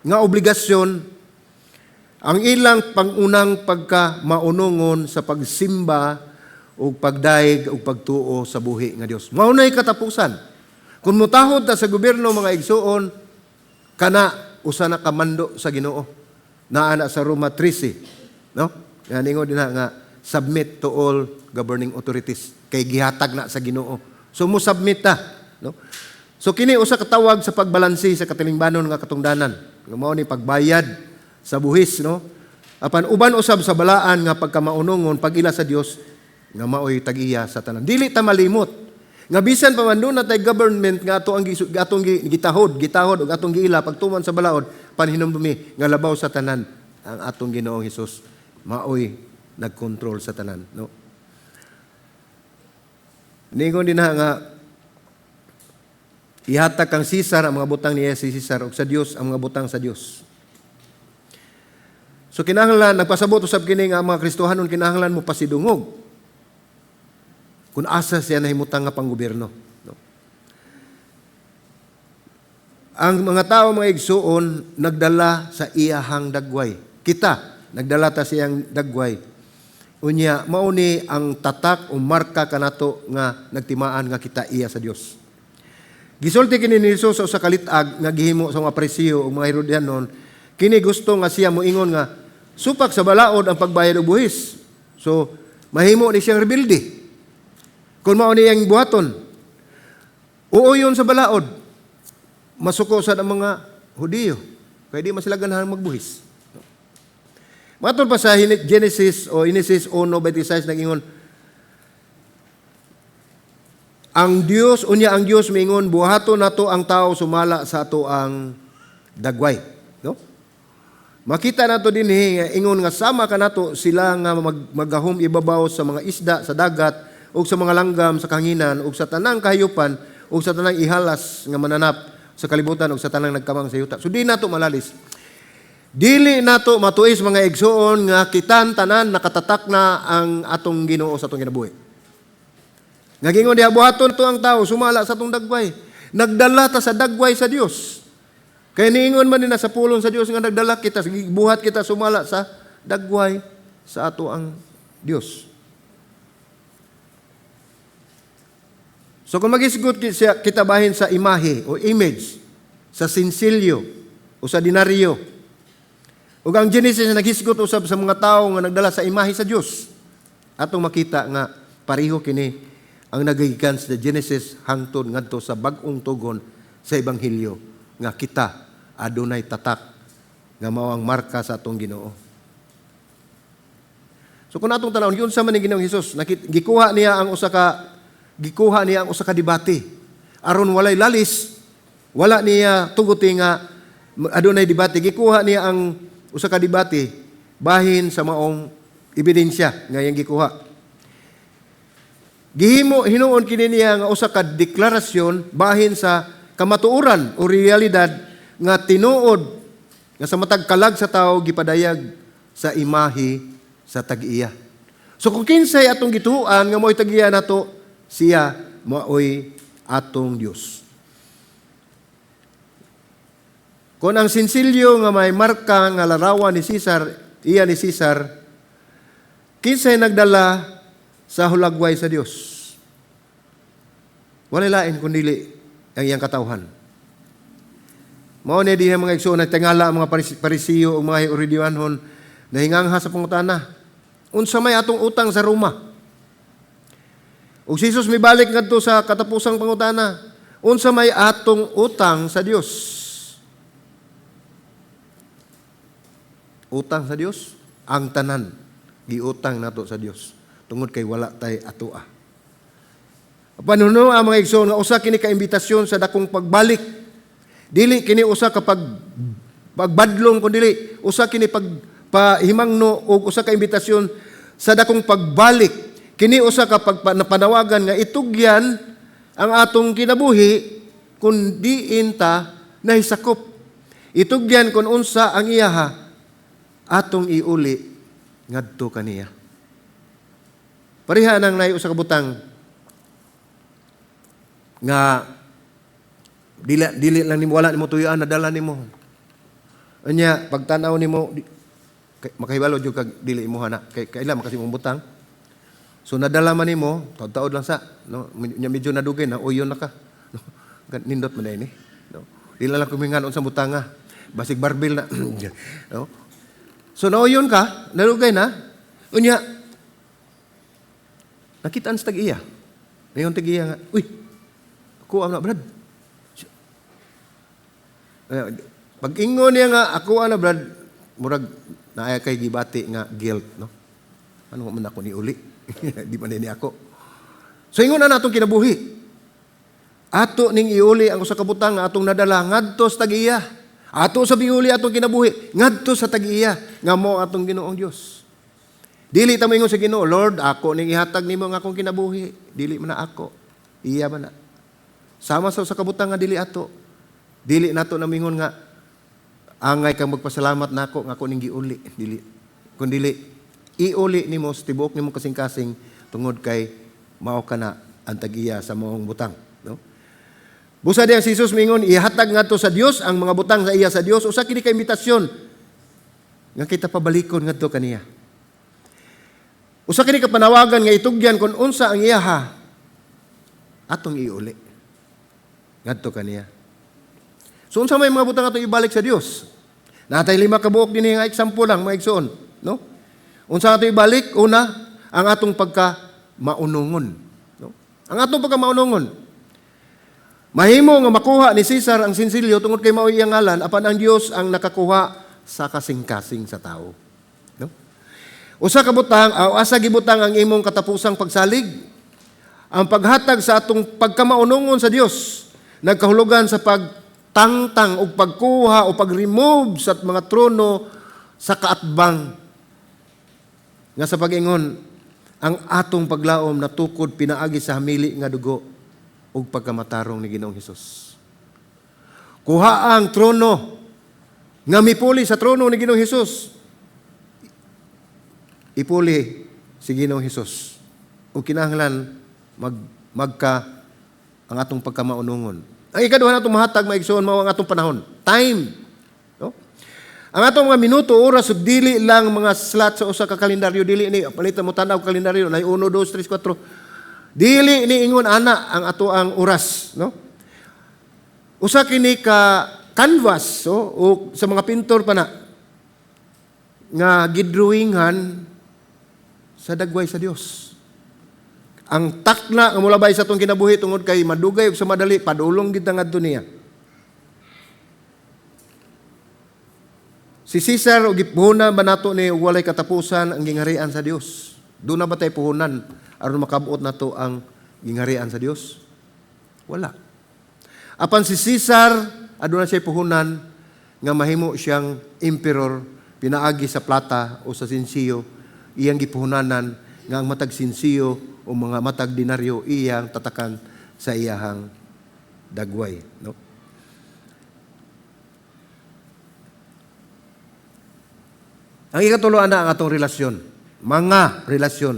nga obligasyon ang ilang pangunang pagka-maunongon sa pagsimba o pagdaig o pagtuo sa buhi nga Dios. Mao nay katapusan. Kung mutahod ta sa gobyerno mga igsuon, kana usa na kamando sa Ginoo. Naa na sa Roma 13, no? Nga ningon din nga submit to all governing authorities kay gihatag na sa Ginoo. So mo submit ta, no? So kini usa ka tawag sa pagbalansi sa katilingbanon nga katungdanan. Mao ni pagbayad sa buhis, no? Apan uban usab sa balaan nga pagkamaunongon pag-ila sa Dios nga maoy tag-iya sa tanan. Dili ta malimot nga bisan pa man doon natay government nga atong gitahod ug atong giila pagtuman sa balaod panhinumdumi nga labaw sa tanan ang atong Ginoong Hesus maoy nagkontrol sa tanan, no? Ningon din nga ihatag kang Sisar ang mga butang ni Sisar ug sa Dios ang mga butang sa Dios. So kinahanglan nagpasabot usab kini nga mga Kristohanon kinahanglan mo pasidungog kung asa siya nahimutang nga panggobyerno. No? Ang mga tao, mga igsuon, nagdala sa iyahang dagway. Kita, nagdala ta siyang dagway. Unya, mauni ang tatak o marka kanato nga nagtimaan nga kita iya sa Dios. Gisulti kini ni Jesus sa kalitag nga gihimo sa mga Parisiyo o mga Herodianon, kini gusto nga siya moingon nga supak sa balaod ang pagbayad og buhis. So, mahimo ni siyang rebelde. Kung mao niyang buhaton, uuyon sa balaod, masuko sa mga Hudiyo, kaya di man sila ganahan magbuhis. Matod pa sa Genesis 1:26 nag-ingon, ang Dios mingon, buhaton nato ang tao sumala sa ato ang dagway. No? Makita nato dinhi ingon nga sama kanato sila nga maggahom ibabaw sa mga isda sa dagat, o sa mga langgam sa kanginan, o sa tanang kahayupan, o sa tanang ihalas nga mananap sa kalibutan, o sa tanang nagkamang sa yuta. So di nato malalis. Dili nato matuis mga igsoon nga kitan tanan nakatatak na ang atong Ginoo sa atong kinabuhi. Nagingon diha buhaton to ang tao sumala sa atong dagway. Nagdala ta sa dagway sa Dios. Kaya niingon man din na sa pulong sa Dios nga nagdala kita, buhat kita sumala sa dagway sa ato ang Dios. So kung magisgot kita bahin sa imahe o image, sa sinsilyo o sa dinaryo, ug ang Genesis na naghisgot usab sa mga tao nga nagdala sa imahe sa Dios, atong makita nga pareho kini ang nagagikan sa Genesis hangtod ngadto sa bag-ong tugon sa Ebanghelyo nga kita adunay tatak nga mao ang marka sa atong Ginoo. So kung atong tanawon yun sa man ni Ginoong Hesus, gikuha niya ang usa ka debate. Aron walay lalis, wala niya tuguti nga adunay debate. Gikuha niya ang usa ka debate bahin sa maong ebidensya nga iyang gikuha. Hinuon kini niya nga usa ka deklarasyon bahin sa kamatuoran o realidad nga tinuod nga sa matag kalag sa tao gipadayag sa imahe sa tag-iya. So kung kinsay atong gituan nga mo'y tag-iya nato, siya maoy atong Dios. Kung ang sinsilyo nga may marka nga larawan ni Sisar, iya ni Sisar, kinsay nagdala sa hulagway sa Dios. Walay lain kundili ang iyang katawhan. Mao ni diha mga igsoon nagtingala ang mga Parisiyo o mga Herodianon nahingangha sa pangutana. Unsa may atong utang sa Roma? Ug si Jesus mibalik ngadto sa katapusang pangutana, unsa may atong utang sa Dios? Utang sa Dios, ang tanan giutang nato sa Dios tungod kay wala tay atoa. Panuno ang mga igsoon nga usa kini ka imbitasyon sa dakong pagbalik. Dili kini usa ka pagbadlong kundi usa kini pahimangno o usa ka imbitasyon sa dakong pagbalik Kini usa ka panawagan nga itugyan ang atong kinabuhi kung diin ta nahisakop. Itugyan kung unsa ang iyaha atong iuli ngadto kaniya. Pareha nang nay usa ka butang nga dili lang nimo, wala nimo tuyaan, nadala nimo. Anya pagtanaw nimo makahibalo jud kag dili mo hana kay kaila makasi mong butang. So nadala man nimo, taud-taud lang sa, no? Medyo nadugay na uyon na ka. No? Nindot man ini, no? Dili lang kumingan unsa butanga. Basig barbil na. No? So nauyon ka, nadugay na. Unya nakitaan sa tag-iya. Mayon tag-iya nga, uy, ako ang na brad. Pag ingon niya nga, ako ang na brad, murag naaya kay gibati nga guilt, no? Ano man ako ni uli? Di man ni ako. So ingon na natong kinabuhi. Ato ning iuli ang usa ka butang nga atong nadala ngadto sa tag-iya. Ato sa biuli atong kinabuhi ngadto sa tag-iya nga mo atong Ginoong Dios. Dili ta moingon sa Ginoo, Lord, ako ning ihatag nimo nga akong kinabuhi. Dili man na ako. Iya man na. Sama sa usa ka butang nga dili ato. Dili nato na mingon nga angay kang magpasalamat nako nga ako ning giuli. Dili. Kun dili iuli nimo sa tibuok nimo kasing-kasing tungod kay mao kana ang tag-iya sa maong butang, no? Busa diya si Jesus mingon ihatag ngadto sa Dios ang mga butang sa iya sa Dios, usa kini ka imbitasyon nga kita pabalikon ngadto kaniya. Usa kini ka panawagan nga itugyan kun unsa ang iyaha atong iuli ngadto kaniya. So unsa may mga butang atong ibalik sa Dios? Natay 5 ka buok dinhi nga example lang mga igsoon, no? Unsa ato ibalik? Una, ang atong pagka-maunungon. No? Ang atong pagka-maunungon. Mahimo nga makuha ni Cesar ang sinsilyo tungod kay mao iyang ngalan, apan ang Dios ang nakakuha sa kasing-kasing sa tao. No? Usa ka butang, asa gibutang ang imong katapusang pagsalig? Ang paghatag sa atong pagka-maunungon sa Dios, nagkahulugan sa pagtangtang o pagkuha o pag-remove sa mga trono sa kaatbang nga sa pag-ingon ang atong paglaom na tukod pinaagi sa hamili nga dugo ug pagkamatarong ni Ginoong Hesus. Kuha ang trono nga mipuli sa trono ni Ginoong Hesus. Ipuli si Ginoong Hesus. Ug kinahanglan magka ang atong pagkamaunungon. Ang ikaduha natong mahatag maigsoon mao ang atong panahon. Time. Ang atong mga minuto, oras, dili lang mga slot sa usa ka kalendaryo, dili ni palitan mo tanaw kalendaryo, na 1, 2, 3, 4. Dili ni ingon ana ang ato ang oras, no? Usa kini ka canvas, so, o sa mga pintor pa na nga gidrawingan sa dagway sa Dios. Ang takna nga mulabay sa atong kinabuhi tungod kay madugay ug sa madali padulong gid ngadto niya. Si Cesar o gipuhunan ba nato ni walay katapusan ang gingharian sa Dios? Doon na ba tayo puhunan aron makabuot nato ang gingharian sa Dios? Wala. Apan si Cesar aduna siya puhunan nga mahimo siyang emperor pinaagi sa plata o sa sinsiyo, iyang gipuhunanan nga ang matag sinsiyo o mga matag dinaryo iyang tatakan sa iyahang dagway, no? Ang ikatulo ana ang atong relasyon. Mga relasyon.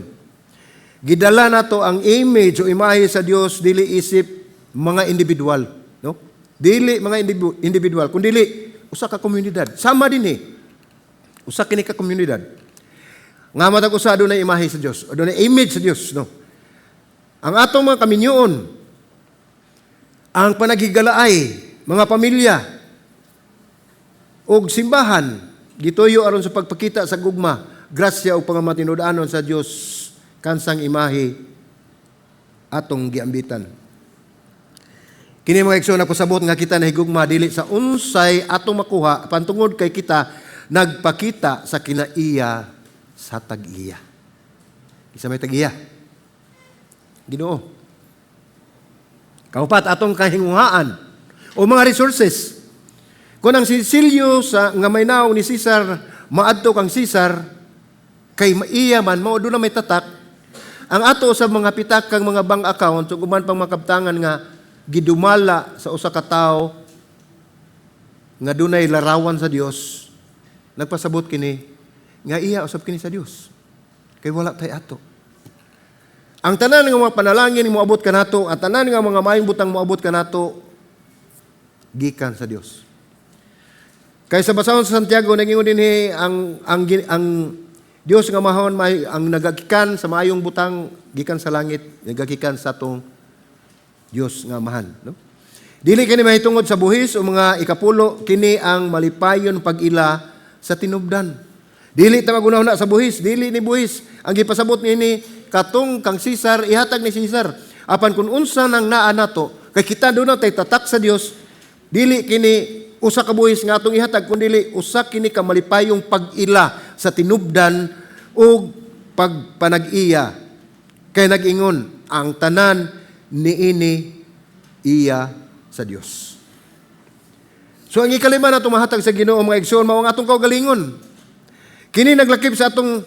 Gidala nato ang image o imahe sa Dios dili isip mga individual, no? Dili mga individual, kundi dili usa ka komunidad. Sama din usa kini ka komunidad. Nga matag usa adunay imahe sa Dios, adunay image sa Dios, no? Ang atong mga kaminyoon, ang panagigalaay, mga pamilya ug simbahan gituyo aron sa pagpakita sa gugma, grasya o pangamatinud-anon sa Dios kansang imahe atong giambitan. Kini mga igsoon nagpasabot nga kita nahigugma dili sa unsay atong makuha pantungod kay kita nagpakita sa kinaiya sa tag-iya. Isa may tag-iya. Ginoo. Kaupat atong kahinguhaan o mga resources. Kung ang sinsilyo sa nga may naong ni Cesar, maadto kang Cesar, kay maiya man, mao doon na may tatak, ang ato sa mga pitakang mga bank account ug uban pang makabtangan nga gidumala sa usa ka tawo nga dunay larawan sa Dios, nagpasabot kini nga iya usab kini sa Dios. Kay wala tay ato. Ang tanan nga mga panalangin moabot kanato, at tanan nga mga maayong butang moabot kanato gikan sa Dios. Kay sa basahon sa Santiago nagingon dinhi ang Dios nga mahon ang nagagikan sa maayong butang gikan sa langit, nagagikan sa atong Dios nga mahan, no? Dili kini mahitungod sa buhis o mga ikapulo, kini ang malipayon pag-ila sa tinubdan. Dili ta magunahuna sa buhis, dili ni buhis. Ang gipasabot niini katong kang Cesar, ihatag ni Cesar. Apan kun unsa nang naa nato, kay kita do na tay tatak sa Dios, dili kini usa ka buhis nga atong ihatag, kundi usa kini ka malipayong pag-ila sa tinubdan o pagpanag-iya. Kay nag-ingon ang tanan niini iya sa Dios. So ang ikalima na tumahatag sa Ginoo mga igsoon mao ang atong kaugalingon. Kini naglakip sa atong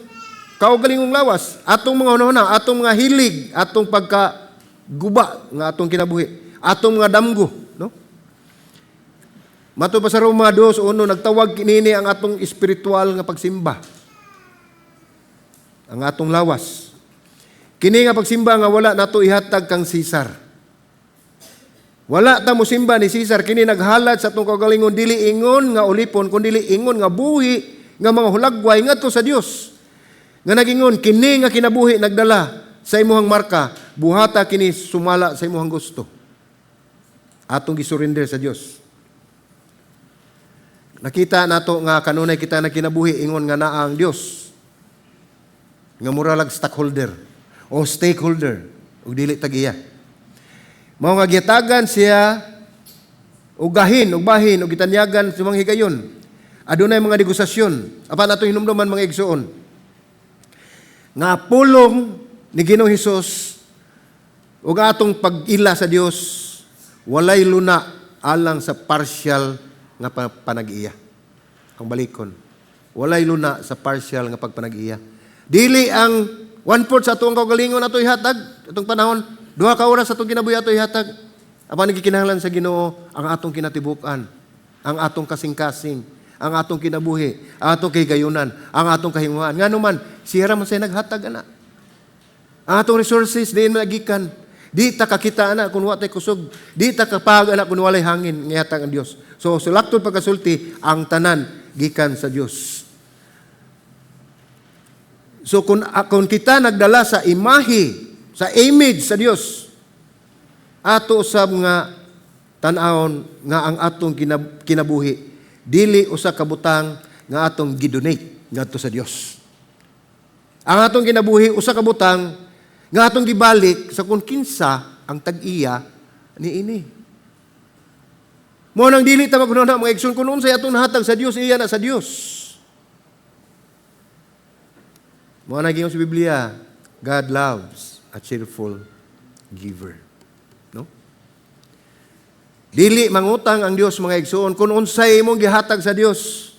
kaugalingong lawas, atong mga hunahuna, atong mga hilig, atong pagkaguba nga atong kinabuhi, atong mga damgo, no? Mato pa sa Roma 2:1 nagtawag kinini ang atong espiritual nga pagsimba. Ang atong lawas. Kini nga pagsimba nga wala nato ihatag kang Cesar. Wala ta mo simba ni Cesar, kini naghalad sa atong kaugalingon, dili ingon nga ulipon, kundi ingon nga buhi nga mga hulagway ngadto sa Dios. Nga nagingon kini nga kinabuhi nagdala sa imuhang marka, buhata kini sumala sa imuhang gusto. Atong gisurrender sa Dios. Nakita nato nga kanunay kita na kinabuhi ingon nga naa ang Dios. Nga muralag stockholder o stakeholder ug dili tagiya. Mao nga gitagan siya og gahin og bahin og gitanyagan sa mga higayon. Adunay mga negosasyon. Apan atong hinumduman mga igsoon. Nga pulong ni Ginoong Hesus ug atong pag-ila sa Dios walay luna alang sa partial nga panag-iya. Ang balikon. Walay luna sa partial nga pagpanag-iya. Dili ang 1/4 sa atong kaugalingon ato ihatag atong panahon. 2 ka oras atong kinabuhi ato ihatag. Apan gikinahanglan sa Ginoo ang atong kinatibukan, ang atong kasing-kasing, ang atong kinabuhi, ang atong kahigayunan, ang atong kahinguan. Ngano man siya ra man say naghatag ana. Ang atong resources diin magikan. Di ta kakita ana kun wa tay kusog, di ta kapag ana kun walay hangin nga ihatag ang Dios. So sulaktod pagkasulti ang tanan gikan sa Dios. So kung kita nagdala sa imahe, sa image sa Dios, ato usab nga tan-awon nga ang atong kinabuhi dili usa ka butang nga atong gidonate ngadto sa Dios. Ang atong kinabuhi usa ka butang nga atong gibalik sa kung kinsa ang tag-iya niini. Mo nang dili ta magunahuna mga igsoon kun unsay atong nahatag sa Dios, iya na sa Dios. Mo na gingon sa Biblia, God loves a cheerful giver. No? Dili mangutang ang Dios mga igsoon kung unsay imong gihatag sa Dios.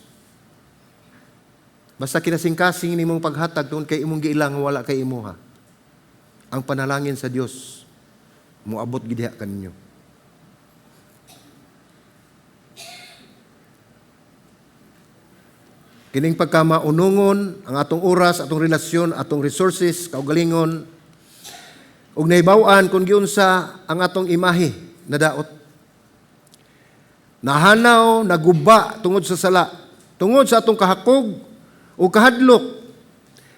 Basta kinasing-kasing nimong paghatag tungod kay imong giilang wala kay imuha. Ang panalangin sa Dios moabot gid diha kaninyo. Kining pagkamaunungon ang atong oras, atong relasyon, atong resources, kaugalingon, ug nahibaw-an kung giunsa ang atong imahe na daot. Nahanaw, naguba tungod sa sala, tungod sa atong kahakog o kahadlok.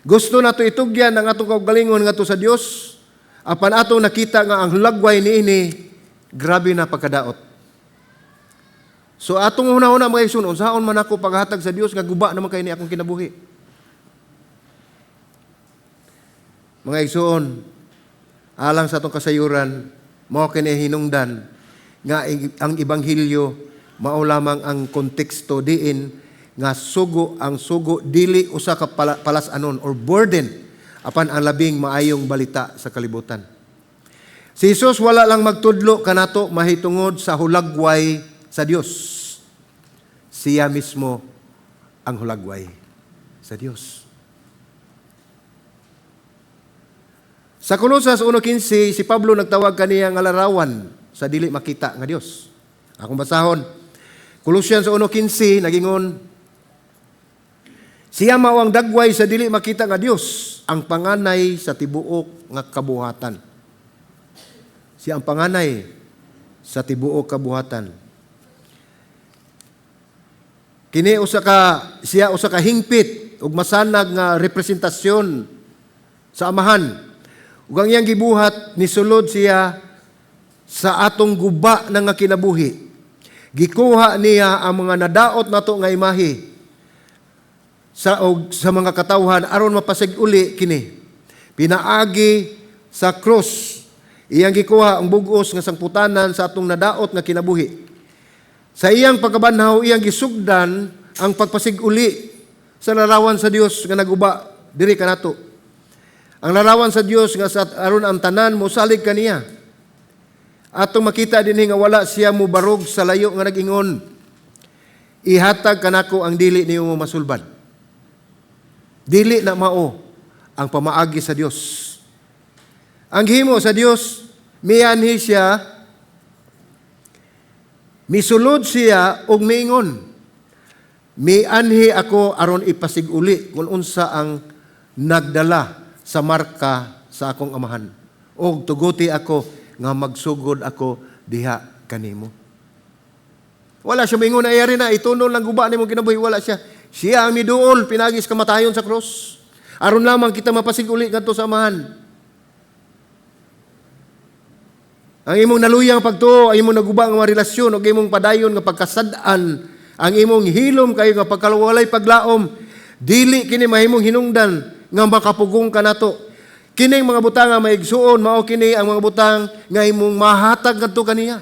Gusto nato itugyan ang atong kaugalingon ngadto sa Dios, apan atong nakita nga ang lagway niini grabe na pagkadaot. So atong una-una mga igsoon, unsaon man ako paghatag sa Dios nga guba naman kay ni akong kinabuhi. Mga igsoon, alang sa atong kasayuran, mao kini hinungdan nga ang ebanghelyo mao lamang ang konteksto diin nga sugo ang sugo dili usa ka palas-anon or burden apan ang labing maayong balita sa kalibutan. Si Jesus wala lang magtudlo kanato mahitungod sa hulagway sa Dios. Siya mismo ang hulagway sa Dios. Sa Colosas 1:15, si Pablo nagtawag kaniya nga larawan sa dili makita nga Dios. Akong basahon. Colossians 1:15 nagingon, siya mao ang dagway sa dili makita nga Dios, ang panganay sa tibuok nga kabuhatan. Siya ang panganay sa tibuok kabuhatan. Kini siya usa ka hingpit ug masanag nga representasyon sa Amahan. Ug ang iyang gibuhat nisulod siya sa atong guba nga kinabuhi. Gikuha niya ang mga nadaot nato nga imahe sa mga katawhan aron mapasig uli kini. Pinaagi sa cross iyang gikuha ang bug-os nga sangputanan sa atong nadaot nga kinabuhi. Sa iyang pagkabanhaw iyang gisugdan ang pagpasig uli sa larawan sa Dios nga naguba diri kanato. Ang larawan sa Dios nga sa aron ang tanan mo salig kaniya. Atong makita dinhi nga wala siya mo barog sa layo nga nag-ingon, ihatag kanako ang dili niyo mo masulbad. Dili na mao ang pamaagi sa Dios. Ang himo sa Dios, mianhi siya, misulod siya og miingon, mianhi ako aron ipasig uli kung unsa ang nagdala sa marka sa akong amahan. O tuguti ako nga magsugod ako diha kanimo. Wala siya mingon na iyari na, itunol lang guba ni mong kinabuhi. Wala siya. Siya ang miduol, pinagis kamatayon sa cross. Aron lamang kita mapasig uli ngadto sa amahan. Ang imong naluyang pagtuo, ang imong naguba nga relasyon, ang imong padayon nga pagkasadaan, ang imong hilom kayo nga pagkalawalay paglaom, dili kini mahimong hinungdan nga makapugong ka nato. Kining mga butang nga maigsuon, mao kini ang mga butang nga imong mahatag ngadto kaniya.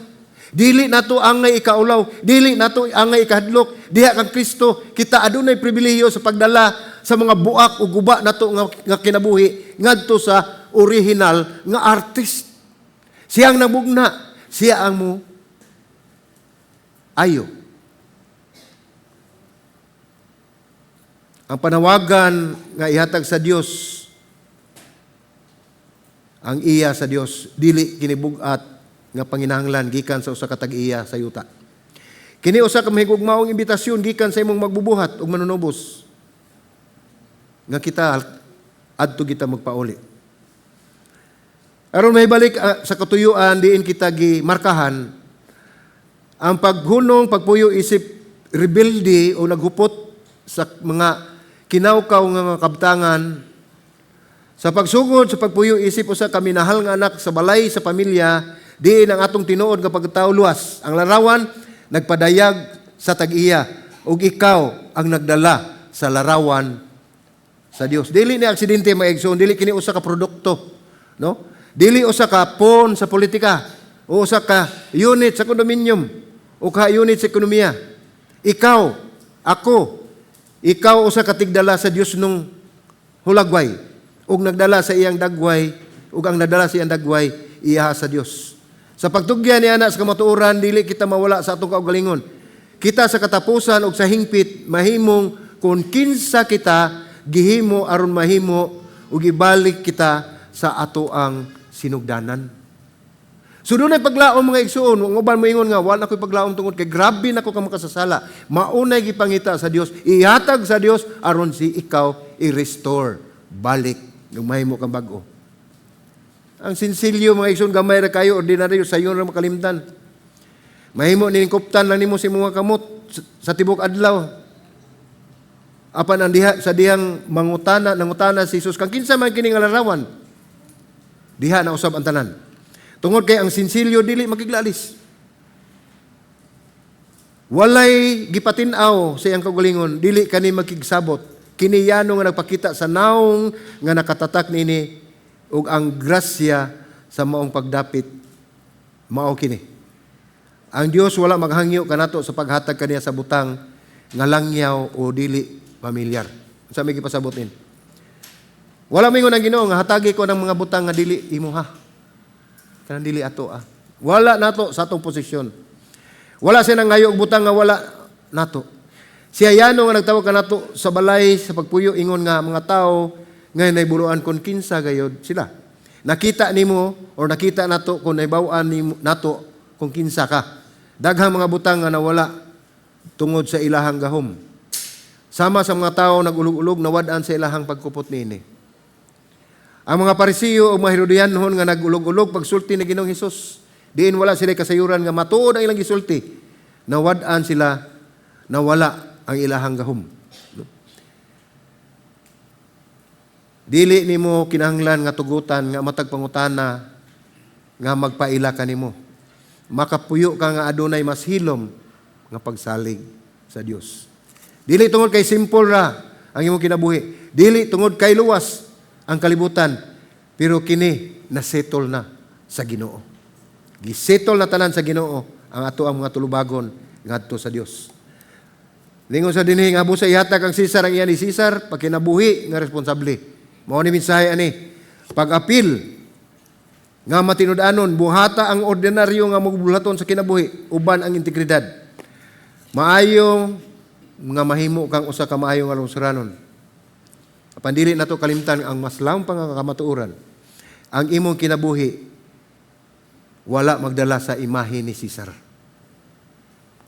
Dili nato ang nga ikaulaw, dili nato ang nga ikahadlok, diha kang Kristo, kita adunay pribilehiyo sa pagdala sa mga buak o guba nato nga kinabuhi ngadto sa original nga artist. Siya ang nabugna, siya ang mo ayo. Ang panawagan nga ihatag sa Dios, ang iya sa Dios, dili kinibugat nga panginahanglan gikan sa usa ka tag-iya sa yuta. Kini usa ka mahigugmaong imbitasyon gikan sa imong magbubuhat ug manunubos nga kita adto kita magpauli. Aron mahibalik sa katuyuan diin kita gimarkahan ang paghunong, pagpuyo isip, rebelde o naghupot sa mga kinaukaw nga kabtangan, sa pagsugod, sa pagpuyo isip usa ka minahal nga anak sa balay sa pamilya, diin ang atong tinuod nga pagtao luwas. Ang larawan nagpadayag sa tag-iya ug ikaw ang nagdala sa larawan sa Dios. Dili ni aksidente maigsoon, dili kini usa ka produkto, no? Dili usa ka pon sa politika, o usa ka unit sa kondominium, o ka unit sa ekonomiya. Ikaw, ako, ikaw usa ka tigdala sa Dios nung hulagway, ug nagdala sa iyang dagway, ug ang nadala sa iyang dagway iya sa Dios. Sa pagtugyan ni ana sa kamatuoran, dili kita mawala sa atong kaugalingon. Kita sa katapusan ug sa hingpit mahimong kung kinsa kita gihimo aron mahimo ug ibalik kita sa ato ang sinugdanan. So doon ay paglaom mga igsuon, ang uban mo ingon nga, wala ko'y paglaom tungod kay grabe na ko ka makasasala. Maunay gipangita sa Dios, ihatag sa Dios aron si ikaw i-restore, balik, gamay mo kang bago. Ang sinsilyo mga igsuon, gamay ra kayo, ordinaryo, sayon ra makalimtan. Mahimo ninikuptan lang nimo si mga kamot sa tibok adlaw. Apan ang sa dihang nangutana si Jesus, kang kinsa man kini nga larawan, diha na usab ang tanan. Tungod kay ang sinsilyo dili makiglalis. Walay gipatin-aw sa iyang kaugalingon, dili kani makigsabot. Kini yano nga nagpakita sa naong nga nakatatak nini ug ang grasya sa maong pagdapit mao kini. Ang Dios wala maghangyo kanato sa paghatag kaniya sa butang nga langyaw o dili pamilyar. Unsa may gipasabotin? Wala mingon ang Ginoo nga hatagi ko ng mga butang nga dili imuha. Kanang dili ato Wala nato sa atong posisyon. Wala siya nang ngayo og butang nga wala nato. Siya yano nga nagtawag kanato sa balay sa pagpuyo ingon nga mga tao nga naiburuan kon kinsa gayod sila. nakita nimo or nakita nato kung naibaw-an nimo nato kung kinsa ka. Daghang mga butang nga nawala tungod sa ilahang gahom. Sama sa mga tao nagulog-ulog nawad-an sa ilahang pagkupot niini. Ang mga Parisiyo o mga Herodianhon nga nagulog-ulog pagsulti ni Ginoong Hesus, diin wala sila kasayuran nga matuod ang ilang gisulti, nawad-an sila nawala ang ilahang gahom. Dili nimo kinahanglan nga tugutan nga matag pangutana nga magpaila kanimo. Makapuyo ka nga adunay mas hilom nga pagsalig sa Dios. Dili tungod kay simple ra ang imong kinabuhi. Dili tungod kay luwas ang kalibutan, pero kini nasettle na sa Ginoo. Gisettle na tanan sa Ginoo ang ato ang mga tulubagon ngadto sa Dios. Lingon sa dinhi nga busa ihatag ang Cesar ang iya ni Cesar, pagkinabuhi nga responsable. Mao ni mensahe ani, pag-apil nga matinud-anon, buhata ang ordinaryo nga magbulaton sa kinabuhi, uban ang integridad. Maayong nga mahimo kang usa ka maayo nga lungsuranon. Apan dili nato kalimtan ang mas laong pangakamatuoran. Ang imong kinabuhi wala magdala sa imahe ni Cesar.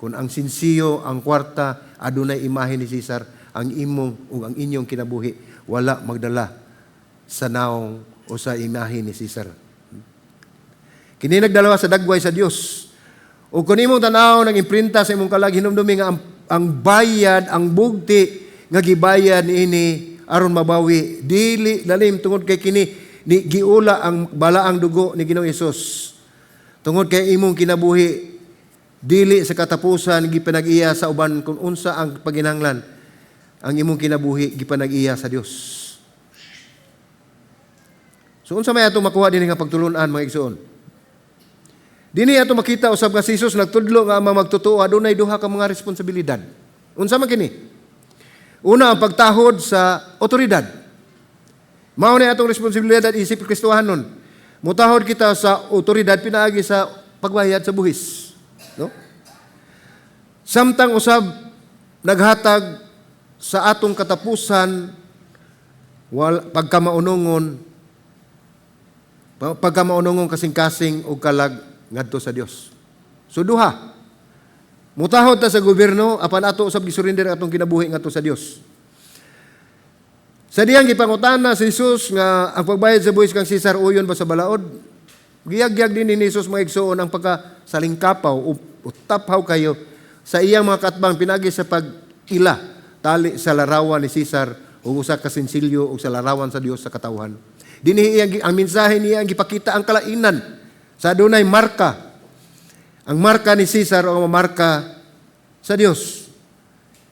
Kung ang sinsiyo, ang kwarta adunay imahe ni Cesar, ang imong ug ang inyong kinabuhi wala magdala sa naong o sa imahe ni Cesar. Kini nagdalawa sa dagway sa Dios. O kung imong tanaw ng imprinta sa imong kalag hinumdumi nga ang bayad, ang bugti nga gibayad niini aron mabawi, dili lalim tungod kay kini ni giula ang balaang dugo ni Ginoong Hesus. Tungod kay imong kinabuhi dili sa katapusan gipanag-iya sa uban kung unsa ang paginahanglan. Ang imong kinabuhi gipanag-iya sa Dios. So unsa may ato makuha dinhi nga pagtulun-an mga igsoon? Dinhi ato makita usab nga si Jesus nagtudlo nga ang magtotoo adunay duha ka mga responsibilidad. Unsa man kini? Una ang pagtahod sa otoridad. Mao ni atong responsibilidad isip Kristohanon. Mutahod kita sa otoridad pinaagi sa pagbayad sa buhis, no? Samtang usab naghatag sa atong katapusan pagkamaunongon kasing-kasing o kalag ngadto sa Dios. So duha. Mutahod ta sa gobyerno apan ato usab gisurrender atong kinabuhi ngadto sa Dios. Sa diyang gipangutana si Jesus nga ang pagbayad sa buhis kang Cesar uyon ba sa balaod? Giyag-yag din ni Jesus mga igsoon ang pagkasalingkapaw o taphaw kayo sa iyang mga katbang pinagi sa pag-ila tali sa larawan ni Cesar o usa ka sensilyo o sa larawan sa Dios sa katawhan. Dinhi ang mensahe niya ang gipakita ang kalainan sa adunay marka. Ang marka ni Cesar o ang marka sa Dios.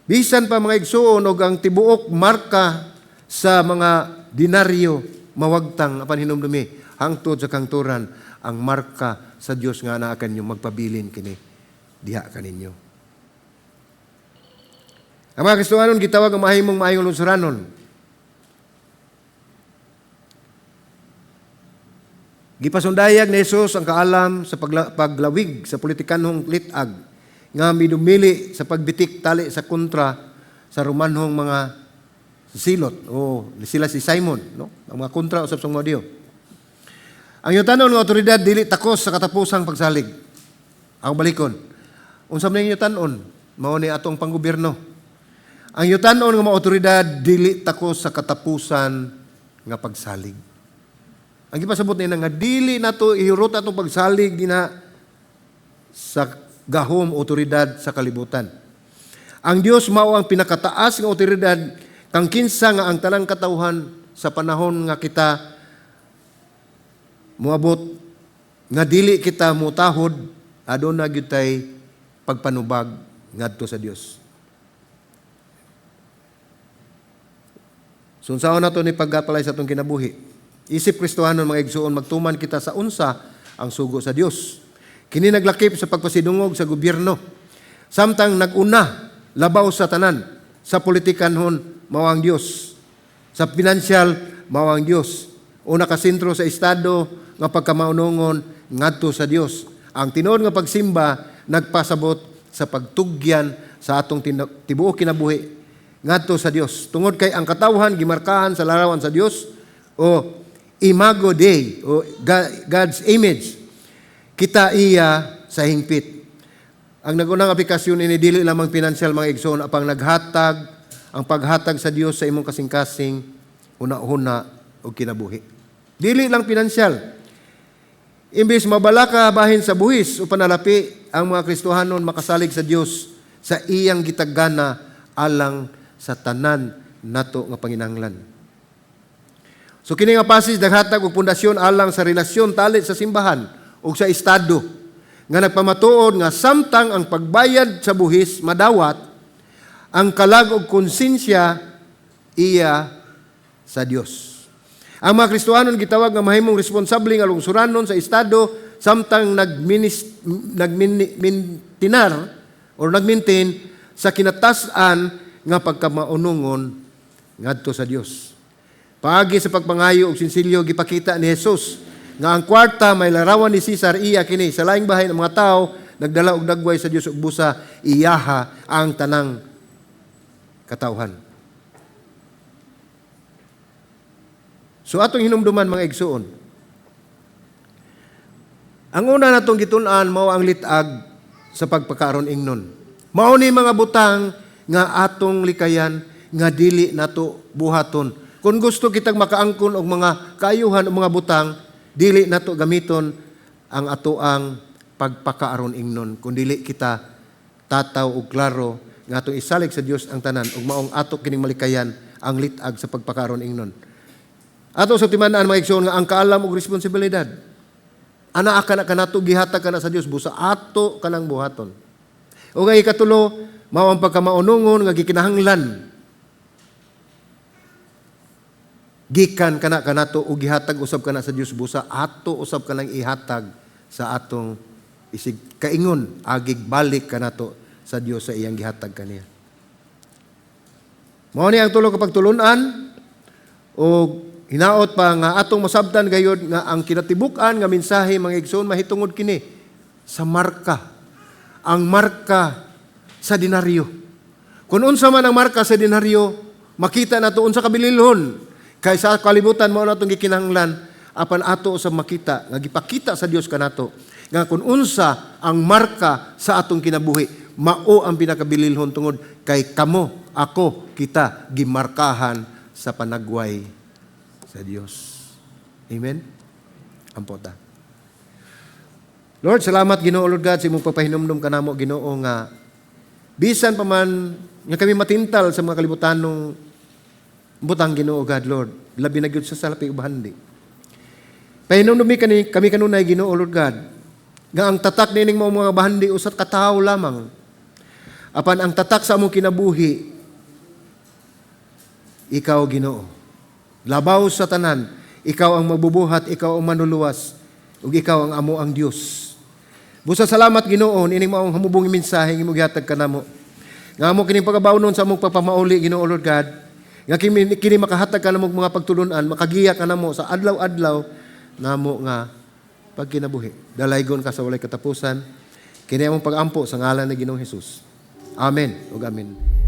Bisan pa mga igsoon og ang tibuok marka sa mga dinaryo mawagtang apan hinumdumi hangtod sa kangturan ang marka sa Dios nga naa kanyo magpabilin kini diha kaninyo. Ang mga Kristohanon gitawag ang maayong lungsuranon. Gipasundayag ni Jesus ang kaalam sa paglawig sa politikanhong litag nga midumili sa pagbitik tali sa kontra sa Romanhong mga silot o sila si Simon, no? Ang mga kontra usab sa mga Diyo. Ang yutanon nga otoridad dili takos sa katapusang pagsalig. Ang balikon. Unsa man yutanon? Mao ni atong panggobyerno. Ang yutanon nga mga otoridad dili takos sa katapusan nga pagsalig. Ang gipasabot nila nga dili nato ihurot atong pagsalig dina sa gahom otoridad sa kalibutan. Ang Dios mao ang pinakataas nga otoridad kang kinsa nga ang tanang katawhan sa panahon nga kita moabot nga dili kita mutahod aduna gyud tay pagpanubag ngadto sa Dios. Sunsaon nato ni paggatulay sa atong kinabuhi. Isip Kristohanon mga igsuon magtuman kita sa unsa ang sugo sa Dios. Kini naglakip sa pagpasidungog sa gobyerno. Samtang naguna labaw sa tanan, sa politikanhon mao ang Dios. Sa financial mao ang Dios. Una ka sentro sa estado nga pagkamaunongon ngadto sa Dios. Ang tinuod nga pagsimba nagpasabot sa pagtugyan sa atong tibuok kinabuhi ngadto sa Dios. Tungod kay ang katawhan gimarkahan sa larawan sa Dios o imago Dei, o God's image, kita iya sa hingpit. Ang nagunang aplikasyon ini dili lamang financial mga igsoon, apang ang paghatag sa Dios sa imong kasing-kasing, una-una o kinabuhi. Dili lang financial. Imbis mabalaka bahin sa buhis o panalapi, ang mga Kristohanon makasalig sa Dios sa iyang gitaggana alang sa tanan nato nga panginahanglan. So kini nga passage naghatag og pundasyon alang sa relasyon tali sa simbahan ug sa estado nga nagpamatuod nga samtang ang pagbayad sa buhis madawat, ang kalag og konsensya iya sa Dios. Ang mga Kristohanon gitawag nga mahimong responsable nga lungsuranon sa estado samtang nagmaintain sa kinatasan nga pagkamaunungon ngadto sa Dios. Paagi sa pagpangayo og sinsilyo gipakita ni Jesus nga ang kwarta may larawan ni Cesar iya kini sa laing bahin ang mga tao nagdala og dagway sa Dios ug busa iyaha ang tanang katawhan. So atong hinumduman mga igsoon. Ang una natong gitun-an mao ang litag sa pagpakaron ingnon. Mao ni mga butang nga atong likayan nga dili nato buhaton. Kung gusto kitag makaangkon og mga kaayuhan o mga butang, dili nato gamiton ang atoang pagpakaaron ingnon. Kung dili kita tataw og klaro nga atong isalig sa Dios ang tanan ug maong ato kining malikayan ang litag sa pagpakaaron ingnon. Ato sa timan-an mga igsoon nga ang kaalam og responsibilidad. Ana ka na kanato gihatag kana sa Dios busa ato kanang buhaton. O nga ikatulo, mao ang pagkamaunungon nga gikinahanglan. Gikan kana kanato og gihatag usab kana sa Dios busa ato usab kanang ihatag sa atong isig kaingon agig balik kanato sa Dios sa iyang gihatag kaniya. Mao ni ang tulo ka pagtulun-an og hinaot pa nga atong masabtan gayud nga ang kinatibuk-an nga mensahe mga igsoon mahitungod kini sa marka. Ang marka sa denaryo. Kung unsa man ang marka sa denaryo, makita nato unsa kabililhon kay sa kalibutan mao natong gikinahanglan apan ato sa makita nga gipakita sa Dios kanato nga kung unsa ang marka sa atong kinabuhi, mao ang pinakabililhon tungod kay kamo, ako, kita gimarkahan sa panagway sa Dios. Amen? Ampota. Lord, salamat Ginoo Lord God sa imong pagpahinumdum kanamo Ginoo nga bisan pa man nga kami matintal sa mga kalibutanong butang Ginoo God Lord, labi na gyud sa salapi ug bahandi. Pahinumdumi kami kanunay Ginoo Lord God nga ang tatak nining mga bahandi usat ka tawo lamang. Apan ang tatak sa among kinabuhi ikaw Ginoo. Labaw sa tanan, ikaw ang magbubuhat, ikaw ang manuluwas, ug ikaw ang amo ang Dios. Busa salamat Ginoo ining maong hamubong mensahe nga gihatag kanamo. Nga amo kining pagabawnon sa among pagpamauli Ginoo Lord God. Nga kini makahatag kanamo mga pagtulun-an, makagiya kanamo sa adlaw-adlaw namo nga pagkinabuhi. Dalaygon ka sa walay katapusan. Kini among pag-ampo sa ngalan ni Ginoong Hesus. Amen ug amen.